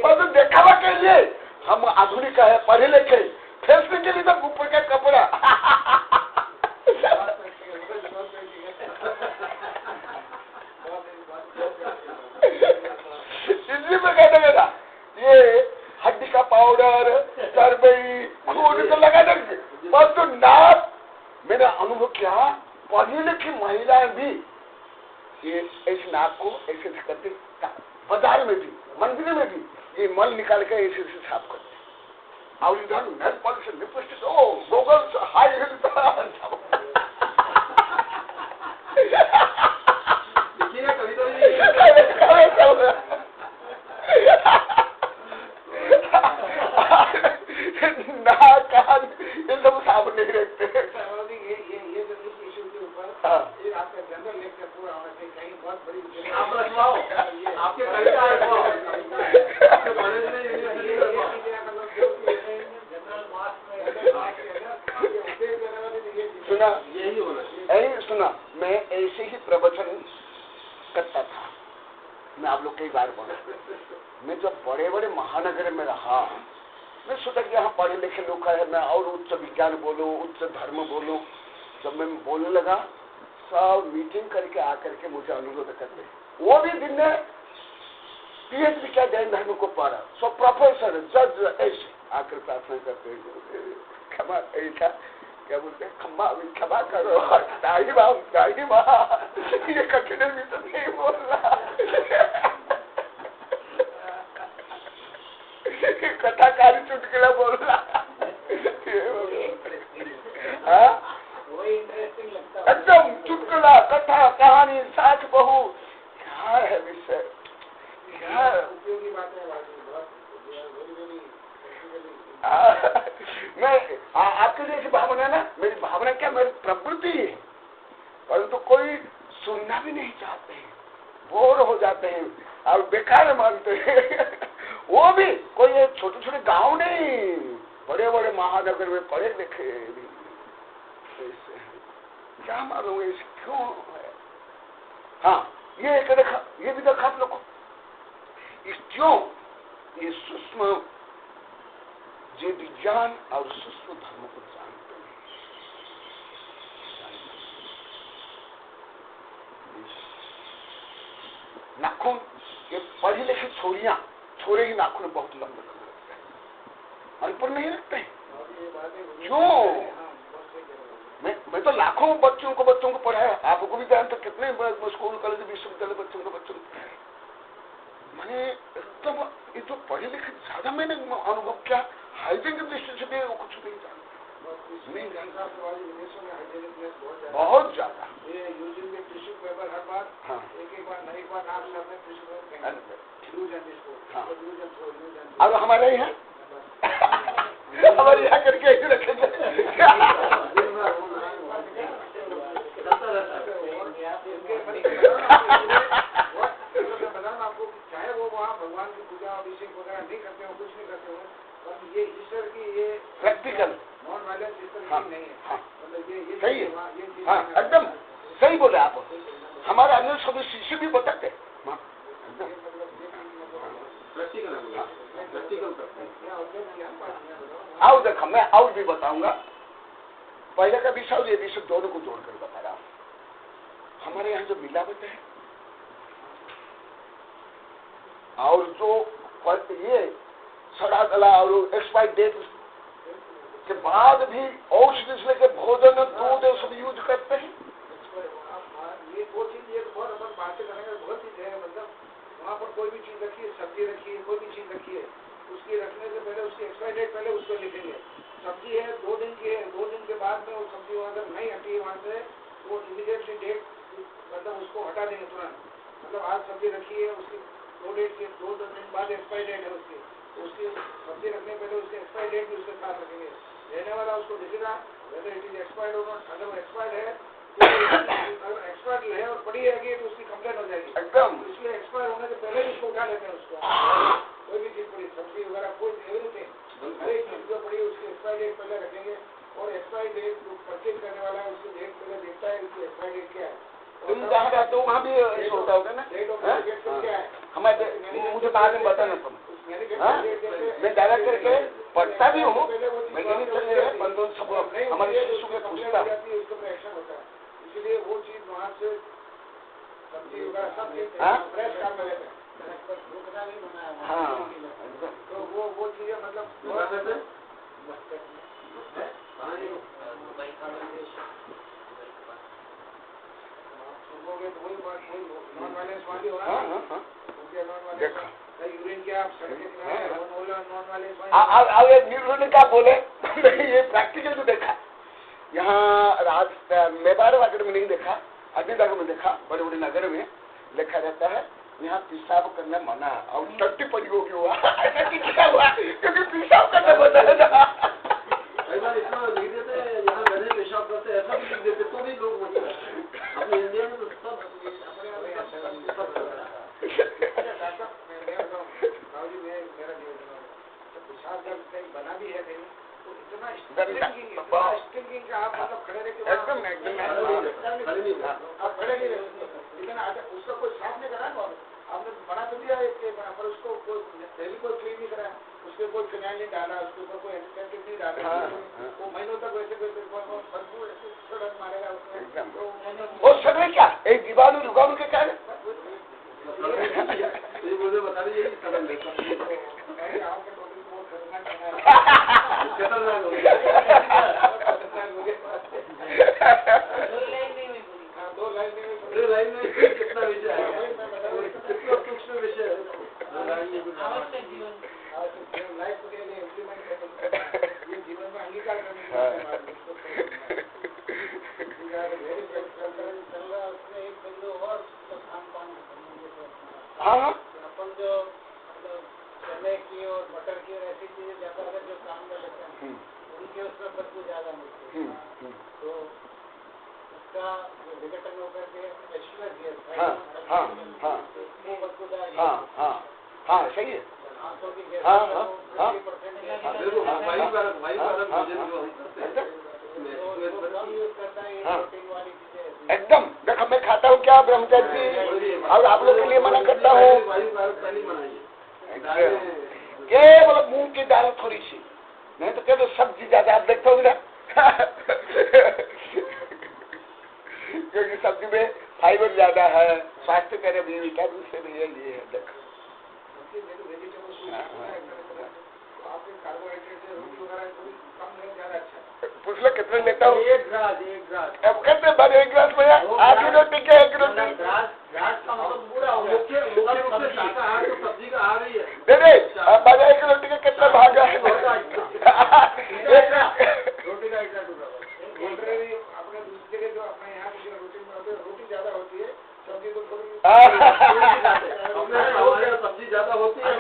पर तो दिखावा के लिए हम आधुनिक है, पढ़े लिखे, फैसले के लिए तो ऊपर का कपड़ा इसलिए मैं कहने लगा ये हड्डी का पाउडर, चरबी, खून तो लगा देंगे, पर तो नाक, मैंने अनुभव किया पढ़ी लिखी महिलाएं भी ये इस नाक को ऐसे करते, बाजार में भी, मंदिर में भी ये मल निकाल के ऐसे साफ करते, और इधर नेल पॉलिश, लिपस्टिक, ओ गोगल्स, हाई हील्स नाकान ये सब साफ नहीं रखते। ये जो इशू के ऊपर ये आपका जनरल लेक्चर पूरा होना चाहिए, कहीं बहुत बड़ी आप रखवाओ, आपके कविता आपके कॉलेज में जनरल मास में सुना, यही होना, यही सुना, मैं ऐसे ही मैं आप लोग कई बार बोला, मैं जब बड़े बड़े महानगर में रहा, मैं सोचा कि यहाँ पढ़े लिखे लोग है, मैं और उच्च विज्ञान बोलूं, उच्च धर्म बोलूं। जब मैं बोलने लगा, सब मीटिंग करके आकर के मुझे अनुरोध करते, वो भी दिन में PhD क्या जैन धर्म को पढ़ा, सब प्रोफेसर जज ऐसे आकर प्रार्थना करते, क्षमा ऐसा क्या बोलते, क्षमा करो, दाई माँ ये कठिन भी तो नहीं बोल रहा, कथाकारी चुटकुला बोल रहा, एकदम चुटकुला, कथा, कहानी, सास बहू, क्या है विषय, क्या उपयोगी बातें। मैं आपके जैसी भावना ना, मेरी भावना क्या, मेरी प्रवृत्ति है, परंतु कोई सुनना भी नहीं चाहते हैं, बोर हो जाते हैं और बेकार मानते हैं। वो भी कोई छोटे छोटे गांव नहीं, बड़े बड़े महानगर में पढ़े लिखे भी ऐसे हैं। क्या मालूम ऐसे क्यों है? हाँ, ये एक देखा, ये भी देखा आप लोग को, क्यों ये सूक्ष्म जो विज्ञान और सूक्ष्म धर्म को जानते हैं, नाखून, ये पढ़ी लिखी छोरियां, छोरे ही नाखून बहुत लंबे लंबे रखते हैं, अनपढ़ नहीं रखते हैं। क्यों? मैं तो लाखों बच्चों को पढ़ाया, आपको भी जानते, कितने स्कूल कॉलेज विश्वविद्यालय बच्चों को पढ़ाया। मैंने एकदम ये जो पढ़े लिखे ज्यादा मैंने अनुभव किया, हाइजीन की दृष्टि से भी वो कुछ नहीं जानता, बहुत ज्यादा। टिश्यू पेपर हर बार, हाँ, एक बार नाक में टिश्यू पेपर, अब हमारे यहाँ हमारे यहाँ करके ऐसे रखेंगे। आपको चाहे वो वहाँ भगवान की पूजा अभिषेक वगैरह नहीं करते हो, कुछ नहीं करते हो, पर ये ईश्वर की ये प्रैक्टिकल नॉन वायलेंस ईश्वर की नहीं है। हाँ, मतलब ये सही है, हाँ एकदम सही बोले आप। हमारे अन्य सभी शिष्य भी बताते, आओ देखो, मैं और भी बताऊंगा। पहले का विषय और ये विषय दोनों को जोड़कर बता रहा हूं। हमारे यहाँ जो मिलावट है और जो ये सड़ा गला और एक्सपायर डेट के बाद भी औषधि से लेकर भोजन, दूध सब यूज करते हैं। ये दो चीज, ये बहुत अपन बातें करेंगे, बहुत चीज है। मतलब वहाँ पर कोई भी चीज रखी है, सब्जी रखी है, कोई भी चीज रखी है, उसकी रखने से पहले उसकी एक्सपायर डेट पहले उसको लिखेंगे। सब्जी है 2 दिन की है, 2 दिन के बाद में वो सब्जी अगर नहीं हटी है वहाँ से, वो इमीडिएटली डेट मतलब उसको हटा देंगे तुरंत। मतलब आज सब्जी रखी है, उसकी 2 दिन बाद एक्सपायर डेट है उसकी सब्जी रखने पहले उसकी एक्सपायर डेट भी उसके साथ रखेंगे। लेने वाला उसको लिखेगा वेदर इट इज एक्सपायर्ड और नॉट। अगर वो एक्सपायर्ड है अगर एक्सपायर्ड है और पड़ी रहेगी तो उसकी कंप्लेन हो जाएगी एकदम। इसलिए एक्सपायर होने से पहले ही उसको उठा लेते हैं। उसको कोई भी चीज पड़ी, सब्जी वगैरह, कोई एवरीथिंग, हर एक चीज जो पड़ी उसकी एक्सपायर डेट पहले रखेंगे। और एक्सपायर डेट जो परचेज करने वाला है उसकी डेट पहले देखता है उसकी एक्सपायर डेट क्या है। तुम जहाँ रहते हो वहाँ भी ऐसा होता होगा ना? क्या है हमारे, मुझे बाद में बताना तुम। मैं ज्यादा करके पढ़ता भी हूँ, मैं नहीं चले सब हमारे शिशु में पूछता हूँ, इसलिए वो चीज वहाँ से सब्जी वगैरह सब फ्रेश काम में रहते हैं। हाँ, तो वो चीजें मतलब नॉन वायलेंस वाली हो रहा है। देखो यूरिन क्या यूरिन क्या बोले, ये प्रैक्टिकल तो देखा यहाँ मेवाड़ वगैरह में नहीं देखा, अन्य जगह में देखा, बड़े बड़े नगर में लिखा रहता है यहाँ पेशाब करना मना और टट्टी पड़ी होगी हुआ क्या हुआ क्योंकि पेशाब करना मना है ना। कई बार इतना लिख देते यहाँ गधे पेशाब करते ऐसा भी लिख देते तो भी लोग अपने इंडिया में बना भी है कहीं तो इतना स्टिंकिंग का आप मतलब खड़े रह के एकदम आप खड़े नहीं रह, लेकिन उसका कोई साफ नहीं करा आपने उसके कोई फिनाइल नहीं डाला, उसके ऊपर कोई एंटीसेप्टिक नहीं डाला, वो महीनों तक वैसे बदबू ऐसे सड़क मारेगा उसमें। वो सड़े क्या एक जीवाणु रुगाणु के कारण मुझे बता दीजिए दो लाइन में कितना विषय है, कितना सूक्ष्म विषय है। जीवन में अंगीकार करने हाँ अपन जो चने की और मटर की और ऐसी चीजें ज्यादा अगर जो काम में लेते हैं उनके उसमें बदबू ज्यादा मिलती है, तो उसका जो विघटन होकर के एस्ट्रोजन वो बदबूदार हाँ सही है। एकदम देखो मैं खाता हूँ क्या ब्रह्मचारी जी, और आप लोग के लिए मना करता हूँ केवल मूंग की दाल थोड़ी सी, नहीं तो केवल सब्जी ज्यादा आप देखते हो ना क्योंकि सब्जी में फाइबर ज्यादा है, स्वास्थ्य करे भी, विटामिन से भी ये है। देखो पूछ लो कितने लेता हूँ? एक ग्लास अब कहते बड़े एक गिलास में आधी रोटी क्या एक रोटी शाकाहार तो सब्जी का आ रही है। नहीं बड़ा एक रोटी का कितना भाग है? रोटी का एक टुकड़ा अपने दूसरी जगह जो अपने यहाँ की रोटी ज्यादा होती है, सब्जी तो थोड़ी सब्जी ज्यादा होती है।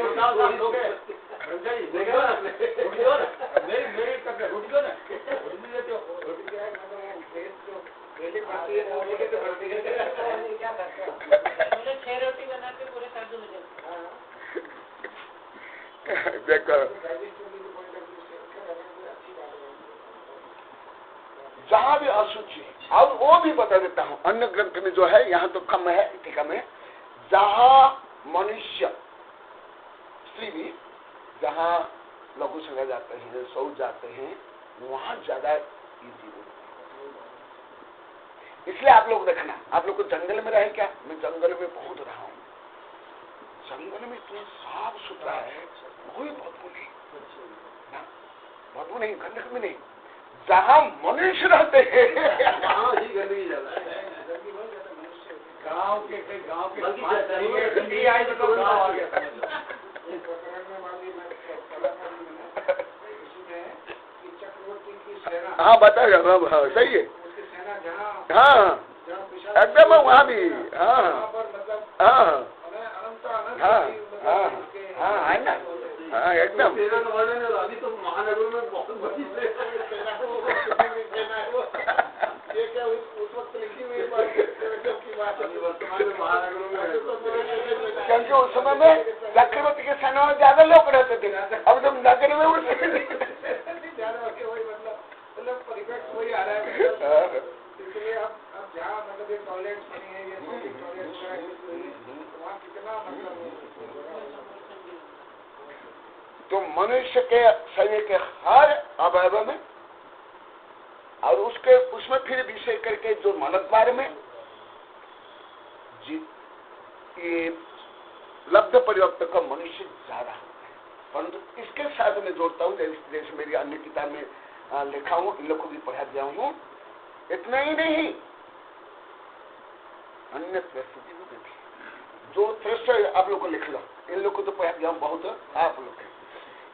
देखो जहाँ भी अशुचि, और वो भी बता देता हूँ अन्य ग्रंथ में जो है, यहाँ तो कम है टीका में, जहाँ मनुष्य स्त्री भी जहाँ लघु संज्ञा जाते हैं, शौच जाते हैं, वहाँ ज्यादा इजी होती है। इसलिए आप लोग देखना, आप लोग को जंगल में रहे क्या? मैं जंगल में बहुत रहा हूँ, जंगल में इतना साफ सुथरा है, कोई बदबू नहीं, बदबू नहीं, गंदगी में नहीं। जहाँ मनुष्य रहते हैं वहाँ ही गंदगी ज्यादा है। गाँव के गंदगी आई तो गाँव आ गया। चक्रवर्ती की सेना, हाँ बताएगा, हाँ सही है, हाँ एकदम वहाँ भी, हाँ हाँ हाँ हाँ है ना, हाँ एकदम। अभी तो महानगर में बहुत बड़ी ये क्या उस वक्त लिखी हुई बात क्योंकि उस समय में चक्रवर्ती के सेना में ज्यादा लोग रहते थे, अब जब नगर में मतलब परिफेक्ट वही आ रहा है। इसलिए अब जहाँ मतलब ये टॉयलेट्स बनी है, ये टॉयलेट्स वहाँ कितना मतलब तो मनुष्य के शरीर के हर अवयव में और उसके उसमें फिर विषय करके जो मनोद्वार में ये लब्ध परिवर्तन का मनुष्य ज्यादा होता है। परंतु इसके साथ में जोड़ता हूँ, जैसे मेरी अन्य किताब में लिखा हूँ, इन लोग को भी पढ़ा दिया हूँ। इतना ही नहीं, अन्य परिस्थिति भी देखिए, जो दृश्य आप लोग को लिख लो, इन लोग को तो पढ़ा दिया हूँ बहुत आप लोग।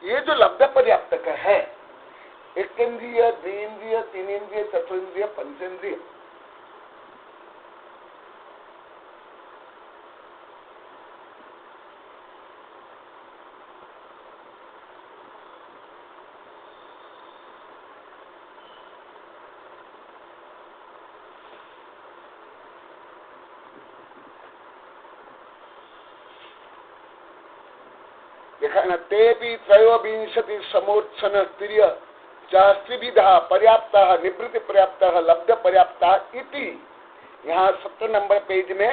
ये जो लब्ध पर्याप्तक है, एक इंद्रिय, द्विंद्रिय, तीन इंद्रिय, चतुर्ंद्रिय, पंचेंद्रिय, देखा न, तेपि त्रयोविंशति समोत्सन तिर्य चास्त्रिविधा पर्याप्ता निवृत्ति पर्याप्ता लब्ध पर्याप्ता इति, यहाँ 70 नंबर पेज में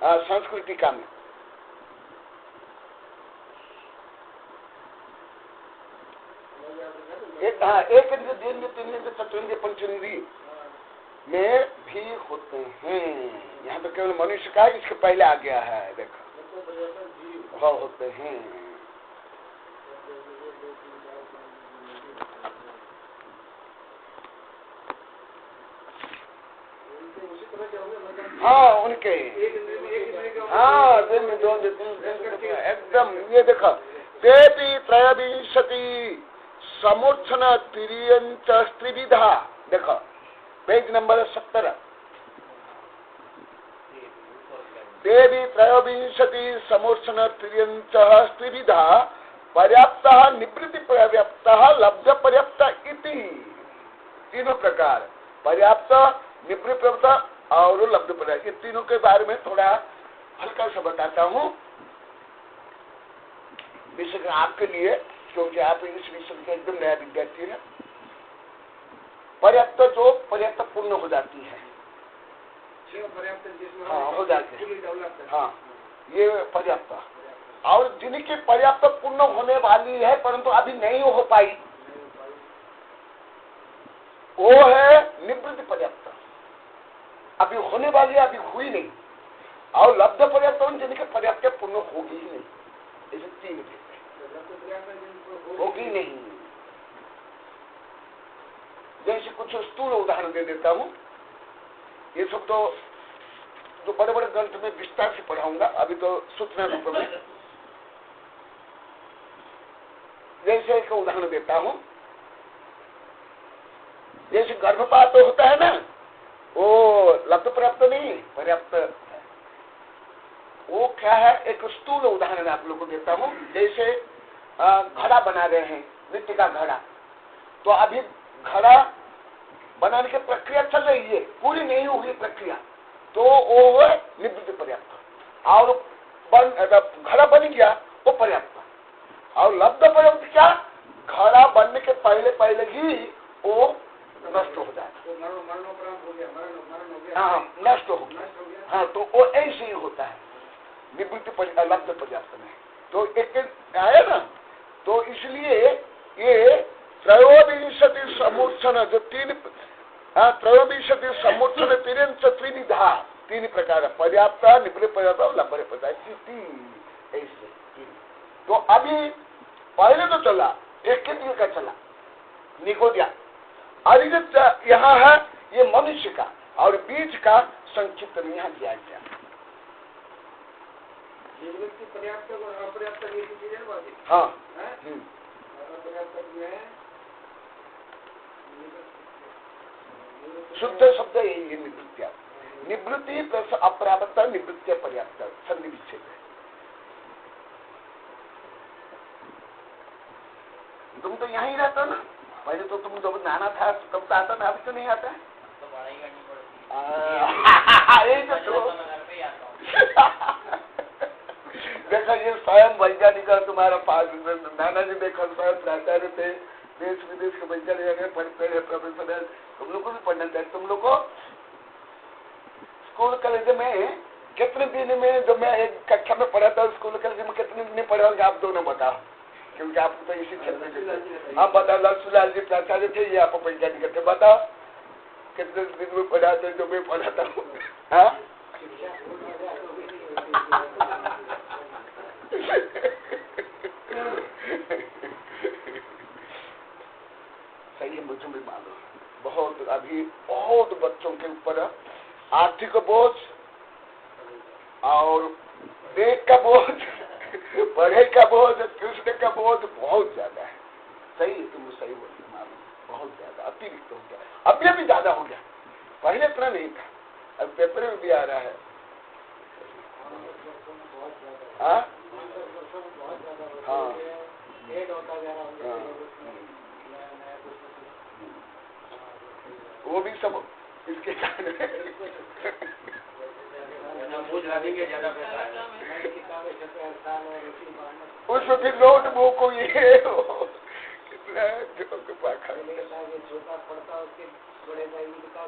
संस्कृत टीका में एक इंद्रिय, दो इंद्रिय, तीन इंद्रिय, चतुर्ंद्रिय, पंचेंद्रिय में भी होते हैं। यहाँ तो केवल मनुष्य का इसके पहले आ गया है, देखो हाँ होते हैं। हाँ उनके हाँ एकदम ये देखो तेपि त्रयोविंशति समूर्छन तिर्यंच त्रिविधा, देखो पेज नंबर 17। तेपि त्रयोविंशति समूर्छन तिर्यंच त्रिविधा पर्याप्त निवृत्ति पर्याप्त लब्ध पर्याप्त इति, तीनों प्रकार पर्याप्त, निवृत्ति पर्याप्त और लब्ध पर्याप्त, ये तीनों के बारे में थोड़ा हल्का सा बताता हूँ विषय आपके लिए, क्योंकि आप इस विषय के एकदम नया विद्यार्थी है। पर्याप्त जो पर्याप्त पूर्ण हो जाती है, हाँ हो जाती है, हाँ ये पर्याप्त। और जिनकी पर्याप्त पूर्ण होने वाली है परंतु अभी नहीं हो पाई, वो है निवृत्ति पर्याप्त, अभी होने वाली है, अभी हुई नहीं। और लब्ध पर्याप्त जिनके पर्याप्त पूर्ण होगी ही नहीं, ऐसे तीन होगी नहीं। जैसे कुछ स्थूल उदाहरण दे देता हूँ, ये सब तो जो बड़े बड़े ग्रंथ में विस्तार से पढ़ाऊंगा, अभी तो सूचना रूप में। जैसे एक उदाहरण देता हूँ, जैसे गर्भपात तो होता है ना, वो लब्ध पर्याप्त नहीं पर्याप्त है। वो क्या है, एक स्थूल उदाहरण आप लोग को देता हूँ। जैसे घड़ा बना रहे हैं, मिट्टी का घड़ा, तो अभी घड़ा बनाने की प्रक्रिया चल रही है, पूरी नहीं हुई प्रक्रिया, तो वो है निवृत्ति पर्याप्त। और घड़ा बन गया वो पर्याप्त। और लब्ध पर्याप्त क्या, घड़ा बनने के पहले पहले ही वो नष्ट हो जाए, हाँ नष्ट हो गया, हाँ तो वो ऐसे ही होता है निवृत्ति लब्ध पर्याप्त में। तो एक आया ना, तो इसलिए ये त्रयोविंशति समूर्छन जो त्रयोविंशति समूर्छन तिर्यंच त्रिविधा, तीन प्रकार पर्याप्त, निवृत्ति पर्याप्त और लब्ध पर्याप्त, ऐसे। तो अभी पहले तो चला एक इंद्रिय का चला निकोदिया, और यहाँ है ये मनुष्य का, और बीच का संक्षिप्त में यहाँ दिया गया। पर्याप्त और अपर्याप्त हाँ शुद्ध शब्द यही है निवृत्तिया, निवृत्ति प्लस अपर्याप्त, निवृत्ति पर्याप्त, संधि विच्छेद है। तुम तो यहीं रहता ना, पहले तो तुम जब नाना था तब तो आता ना, अभी तो नहीं आता है। देखा ये स्वयं वैज्ञानिक तुम्हारा पास नाना जी, देखा स्वयं प्राचार्य थे, देश विदेश के वैज्ञानिक पढ़ते हैं, प्रोफेसर है, तुम लोग को भी पढ़ना चाहिए। तुम लोग को स्कूल कॉलेज में कितने दिन में, जब मैं एक कक्षा में पढ़ा था स्कूल कॉलेज में, कितने दिन पढ़े होंगे आप दोनों बताओ, क्योंकि आपको तो इसी क्षेत्र में आप बताओ। लक्ष्मीलाल जी प्राचार्य थे, ये आप वैज्ञानिक थे, बताओ कितने दिन में पढ़ा था जो मैं पढ़ा था। हाँ सही है, मुझे भी मालूम बहुत, अभी बहुत बच्चों के ऊपर आर्थिक बोझ और देख का बोझ, पढ़ाई का बोझ, ट्यूशन का बोझ बहुत ज्यादा है। सही है, तुम सही बोलते, मालूम बहुत ज्यादा अतिरिक्त हो गया, अभी भी ज्यादा हो गया, पहले इतना नहीं था, अब पेपर में भी आ रहा है। हाँ हाँ वो भी सब इसके कारण उसमें फिर नोट बुक को ये कितना छोटा पड़ता उसके बड़े भाई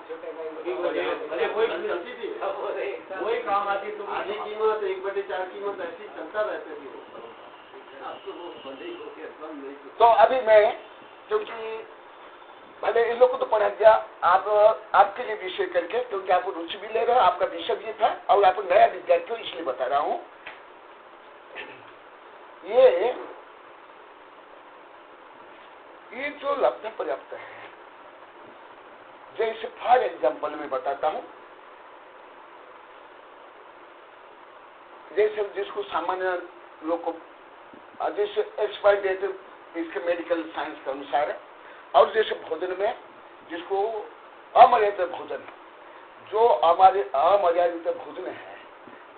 छोटे वही काम आती, तो आधी कीमत 1/4 कीमत ऐसी चलता रहता है। तो अभी मैं क्योंकि मैंने इन लोगों को तो पढ़ा दिया, आप आपके लिए विषय करके, क्योंकि आप रुचि भी ले रहे हो, आपका विषय भी था और आप नया विद्यार्थी हो इसलिए बता रहा हूं। ये जो लब्ध पर्याप्त है, जैसे फॉर एग्जाम्पल मैं बताता हूं, जैसे जिसको सामान्य लोग को जैसे एक्सपायर डेट इसके मेडिकल साइंस के अनुसार है, और जैसे भोजन में जिसको अमर्यादित भोजन, जो हमारे अमर्यादित भोजन है,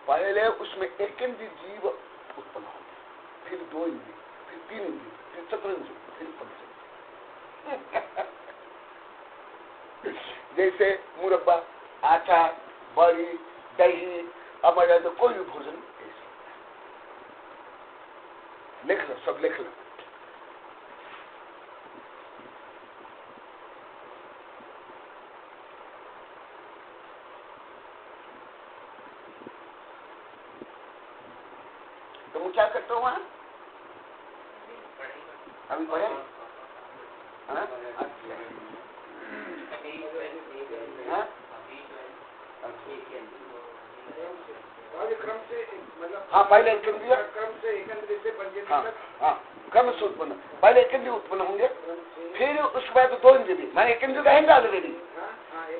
पहले उसमें एक इंद्रिय जीव उत्पन्न होंगे, फिर 2 इंद्रिय, फिर 3 इंद्रिय, फिर 4 इंद्रिय, फिर 5 इंद्रिय। जैसे मुरब्बा, अचार, बड़ी, दही, अमर्यादित कोई भी भोजन लिख लो, सब लिख लो। तो मैं क्या करता हूँ वहां अभी पढ़े? हाँ, पहले एक इंद्रिय, क्रम से उत्पन्न, पहले एक इंद्रिय उत्पन्न होंगे, फिर उसके बाद 2 इंद्रिय, मैंने एक इंद्रिय रहेंगे ऑलरेडी,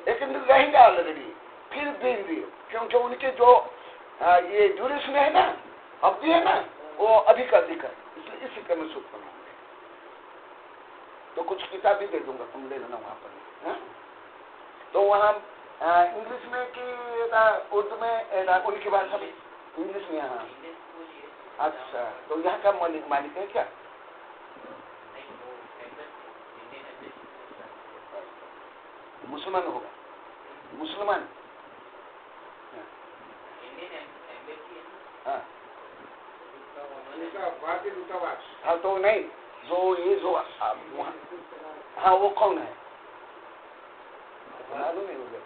एक इंद्रिय रहेंगे ऑलरेडी, फिर 2 इंद्रिय, क्योंकि उनके जो ये ड्यूरेशन है ना, अवधि है ना, वो अधिक अधिक है, इसलिए इसी क्रम से उत्पन्न होंगे। तो कुछ किताब भी दे दूंगा, तुम ले लेना वहां पर। तो वहां इंग्लिश में कि उर्दू में, उनकी भाषा में इंग्लिश में। हाँ, अच्छा, तो यहाँ का मालिक है क्या? मुसलमान होगा, मुसलमान। हाँ, भारतीय दूतावास। हाँ, तो नहीं, जो ये जो हाँ, वो कौन है? मालूम नहीं हो गया।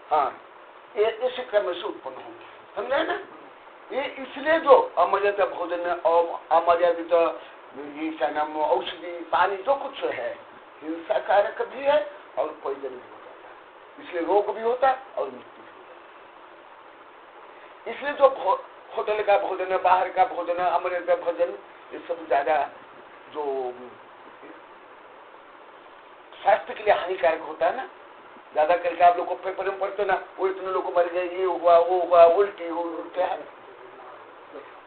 हाँ, ये इसी क्रम से उत्पन्न होंगे, समझे ना? ये इसलिए जो अमर्यादित भोजन और अमर्यादित क्या नाम औषधि, पानी, जो कुछ है, हिंसा कारक भी है और पॉइजन भी हो जाता है, इसलिए रोग भी होता है और मृत्यु भी होता है। इसलिए जो होटल का भोजन, बाहर का भोजन, अमर्यादित भोजन, ये सब ज्यादा जो स्वास्थ्य के लिए हानिकारक होता है ना, ज्यादा करके आप लोग को पेपर में पढ़ते ना, वो इतने लोग मर गए, ये हुआ, वो हुआ, उल्टी हो, क्या है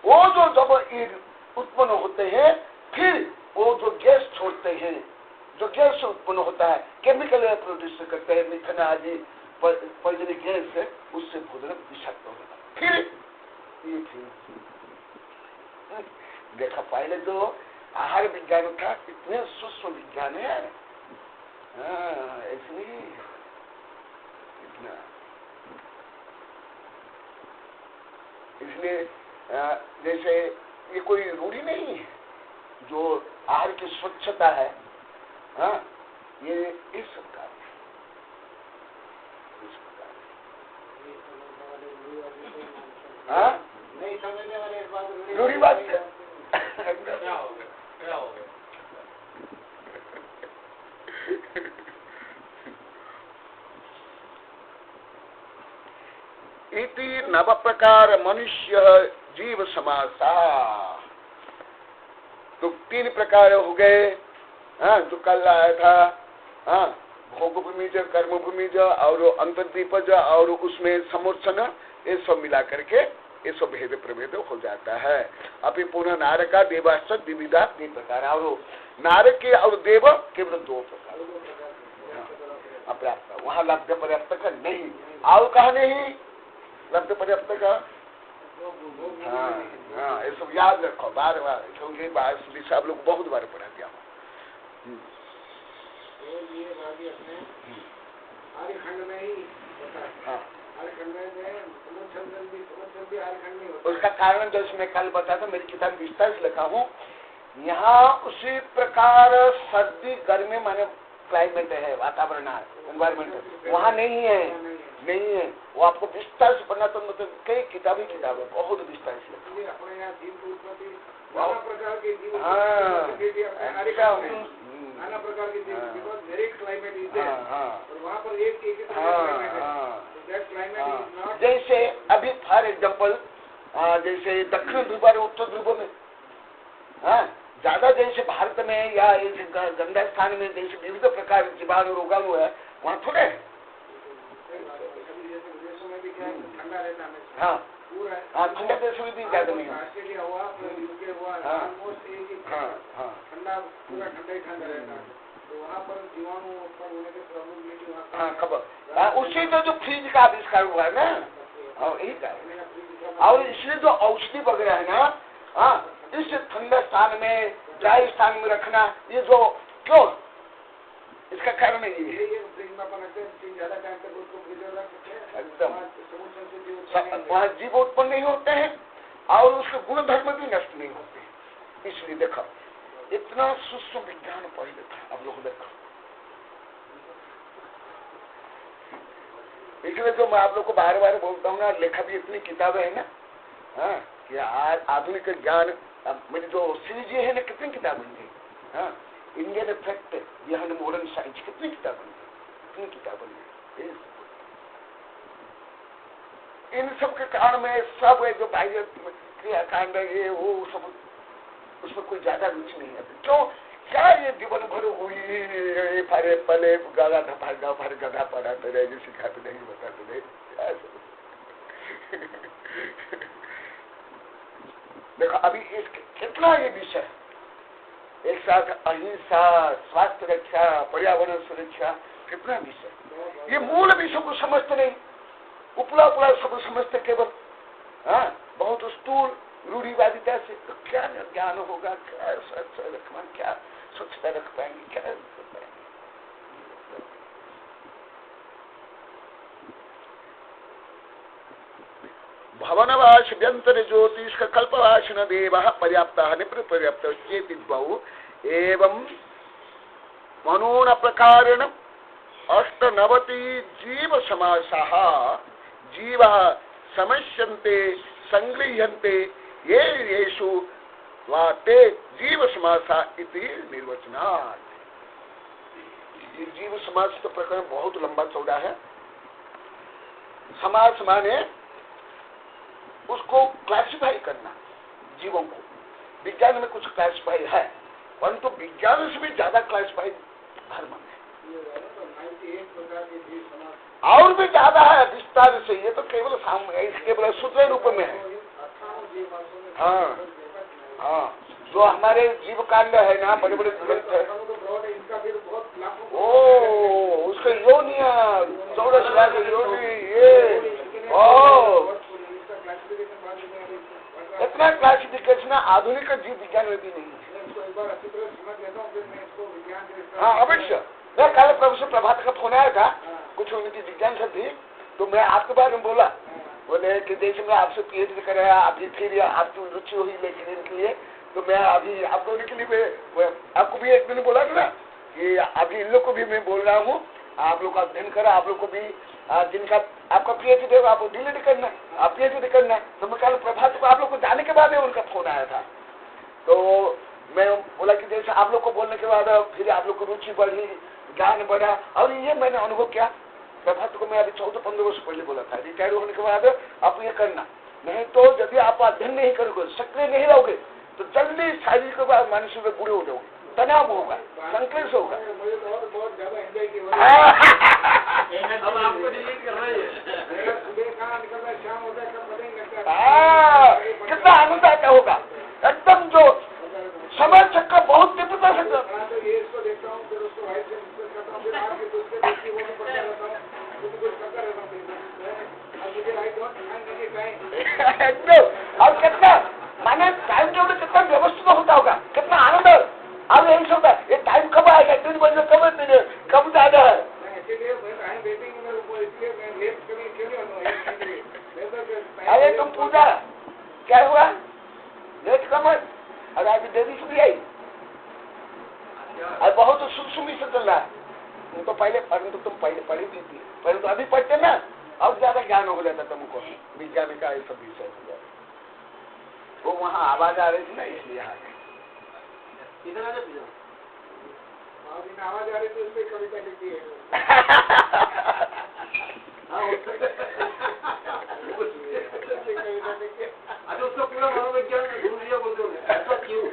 वो जो जब उत्पन्न होते हैं, फिर वो जो गैस छोड़ते हैं, जो गैस उत्पन्न होता है, केमिकल प्रोड्यूस करते हैं, मिथेन आदि पॉइजनिक गैस से, उससे भोजन विषाक्त हो जाता है। फिर ये देखा, पहले जो आहार विज्ञान था, इतने सूक्ष्म विज्ञान है, इसलिए इतना, इसलिए जैसे ये कोई रूढ़ी नहीं है, जो आहार की स्वच्छता है, हाँ, ये इस प्रकार हाँ, नहीं समझने वाले इस बात में रूढ़ी बात है। क्या हो गया? इति नव प्रकार मनुष्य जीव समासा। तो 3 प्रकार हो गए, हाँ, जो कल आया था, हाँ, भोग भूमिज, कर्म भूमिज और अंतर्दीपज और उसमें समूर्छन, ये सब मिला करके ये सब भेद प्रभेद हो जाता है। अभी पुनः नारका देवाश्च द्विविधा 3 प्रकार, और नारक के और देव केवल 2 प्रकार अपर्याप्त, वहां लब्ध पर्याप्त का नहीं, और कहा नहीं लब्ध पर्याप्त का। हाँ, हाँ, ये सब याद रखो बार बार, क्योंकि बात आप लोग बहुत बार पढ़ा दिया। उसका कारण जो इसमें कल बताया था, मेरी किताब विस्तार से लिखा हूँ यहाँ उसी प्रकार सर्दी गर्मी माने क्लाइमेट है, वातावरण है, एनवायरमेंट वहाँ नहीं है, नहीं है। वो आपको विस्तार से पढ़ना तो मतलब कई किताबें बहुत विस्तार से नाना प्रकार के जीव, नाना प्रकार के जीव, because varied climate is there, और वहाँ पर एक क्लाइमेट है, दैट क्लाइमेट इज नॉट। जैसे अभी फॉर एग्जांपल जैसे दक्षिण ध्रुव और उत्तर ध्रुव में ज्यादा जैसे भारत में या गंगा स्थान में जैसे विविध प्रकार के जीवाणु रोगाणु है, वहाँ थोड़े है। विदेशों में भी क्या ठंडा रहता है, हाँ ठंडा देशों में भी ज्यादा नहीं है। ऑस्ट्रेलिया हुआ, यूके हुआ, ऑलमोस्ट एक ही ठंडा, पूरा ठंडा ही ठंडा रहता है, तो वहाँ पर जीवाणु उत्पन्न होने के प्रोबेबिलिटी वहाँ खबर उससे तो जो फ्रिज का आविष्कार हुआ है ना, यही का। और इसलिए जो औषधि वगैरह है ना, इस ठंडे स्थान में ड्राई स्थान में रखना, ये जो क्यों, इसका कारण है ये एकदम वहाँ जीव उत्पन्न नहीं होते हैं और उसके गुण धर्म भी नष्ट नहीं होते। इसलिए देखो इतना सूक्ष्म विज्ञान पहले था, अब लोग देखो। इसलिए जो मैं आप लोग को बार बार बोलता हूँ ना, लेखा भी इतनी किताबें है ना, कि आज आधुनिक ज्ञान, मेरी जो सीरीज है ना, कितनी किताबें थी, Indian effect behind modern science, कितनी किताबें थी, कितनी किताबें। इन सब के कारण में सब जो बाह्य क्रियाकांड ये वो सब, उसमें कोई ज्यादा रुचि नहीं है। क्यों, क्या ये जीवन भर हुई फारे पले गधा धपा फारे गधा पढ़ाते रहे, सिखाते नहीं, बताते नहीं। देखो अभी कितना ये विषय, एक साथ अहिंसा, स्वास्थ्य रक्षा, पर्यावरण सुरक्षा, कितना विषय। ये मूल विषय को समझते नहीं, उपला उपला सब समझते केवल बहुत स्थूल रूढ़िवादिता से। तो क्या ज्ञान होगा, क्या स्वच्छ रखना, क्या स्वच्छता रख पाएंगे, क्या कर पाएंगे। भवनवास व्यंतर ज्योतिष कल्पवासन देव पर्याप्त निपर्याप्त चेति बहु एवं मनोन प्रकारेण 98 जीव समासाः जीव समस्यन्ते संगृह्यन्ते ये येषु वा ते जीव समासा इति निर्वचनात्। जीव समास का प्रकरण बहुत लंबा चौड़ा है। समास माने उसको क्लासिफाई करना, जीवों को। विज्ञान में कुछ क्लासिफाई है, परंतु विज्ञान से भी ज्यादा क्लासिफाई धर्म में और भी ज्यादा है विस्तार से। ये तो केवल केवल सूत्र रूप में है। जो हमारे जीव कांड है ना, बड़े बड़े ग्रंथ है, उसके योनिया 14 लाख योनि, ये इतना क्लासिफिकेशन आधुनिक जीव विज्ञान में भी नहीं है। अवश्य। मैं कल प्रोफेसर प्रभात का फोन आया था, कुछ उनकी विज्ञान से थी, तो मैं आपके बारे में बोला, बोले कि जैसे मैं आपसे पीएचडी कर रहा, अभी फिर आपकी रुचि हुई लेकिन इनके लिए, तो मैं अभी आपको उनके लिए आपको भी एक दिन बोला था ना कि अभी इन लोग को भी मैं बोल रहा हूँ, आप लोग का अध्ययन करा, आप लोग को भी जिनका आपका पीएचडी होगा आपको डीएलएड करना, आप पीएचडी करना। तो मैं कल प्रभात को आप लोग को जाने के बाद उनका फोन आया था, तो मैं बोला कि जैसे आप लोग को बोलने के बाद फिर आप लोग को रुचि बढ़ी, ज्ञान बढ़ा। और ये मैंने अनुभव किया। प्रभात को मैं अभी 14-15 वर्ष पहले बोला था, रिटायर होने के बाद आप ये करना, नहीं तो यदि आप अध्ययन नहीं करोगे, सक्रिय नहीं रहोगे, तो जल्दी शारीरिक मानसिक में बुरे हो जाओगे, तनाव होगा, संक्लेश होगा। अब आपको डिलीट करना है। कितना आनंद आता होगा, एकदम जो समझ सकता बहुत तीव्रता से। और कितना माने टाइम टेबल कितना व्यवस्थित होता होगा, कितना आनंद। अब यही सोचता है ये टाइम कब आएगा, 3 बजे कब ज्यादा है। अरे तुम पूजा क्या हुआ, और आज देवी से भी आई और बहुत सुसुमी से चल रहा है। तुम तो पहले तुम पहले पढ़ी भी थी, पहले तो अभी पढ़ते ना, अब ज्यादा ज्ञान हो जाता तुमको विज्ञान का ये सब विषय हो जाता। वो वहाँ आवाज आ रही थी ना, इसलिए यहाँ इधर आ जाओ, आवाज आ रही थी, उसमें कविता लिखी है। अच्छा, उसका पूरा मनोविज्ञान ढूंढ लिया बोलते हो, ऐसा क्यों?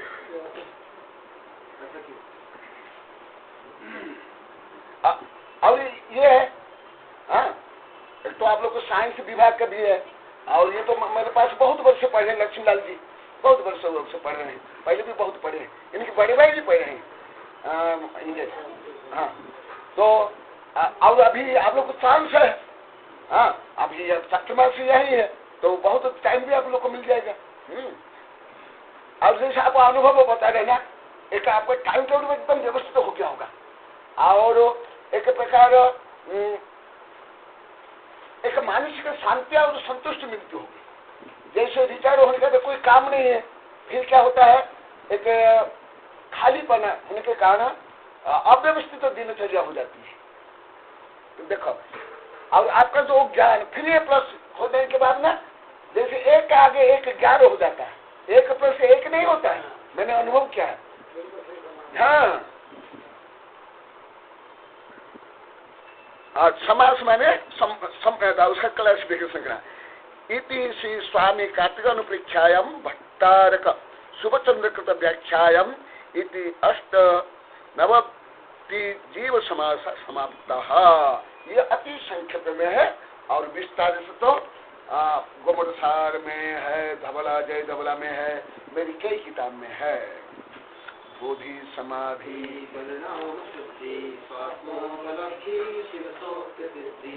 ऐसा क्यों? और ये है, हाँ, एक तो आप लोग को साइंस विभाग का भी है, और ये तो मेरे पास बहुत वर्ष से पढ़े हैं, लक्ष्मीलाल जी बहुत वर्ष से पढ़ रहे हैं, पहले भी बहुत पढ़े हैं, इनके बड़े भाई भी पढ़े हैं इंग्लिश। हाँ, तो और अभी आप लोग को चांस है, हाँ, अभी सप्तमा से यही है, तो बहुत टाइम भी आप लोग को मिल जाएगा। और जैसे आपको अनुभव बता रहे ना, एक आपका टाइम टेबल एकदम व्यवस्थित हो गया होगा, और एक प्रकार एक मानसिक शांति और संतुष्टि मिलती होगी। जैसे रिटायर होने का तो कोई काम नहीं है, फिर क्या होता है, एक खालीपना होने के कारण अव्यवस्थित दिनचर्या हो जाती है। तो देखो, और आपका जो ज्ञान फिर ये प्लस होने के बाद ना, जैसे एक के आगे एक 11 हो जाता है, 1 प्लस 1 नहीं होता है, मैंने अनुभव किया है। हाँ, समास मैंने उसका क्लासिफिकेशन करा। इति श्री स्वामी कार्तिक अनुप्रेक्षायाम भट्टारक शुभचंद्र कृत व्याख्यायाम इति 890 जीव समास समाप्तः। ये अति संक्षिप्त में है, और विस्तार से तो गोमटसार में है, धवला जय धवला में है, मेरी कई किताब में है। बोधि समाधि परिणाम शुद्धि स्वात्मोपलब्धि शिव सौख्य सिद्धि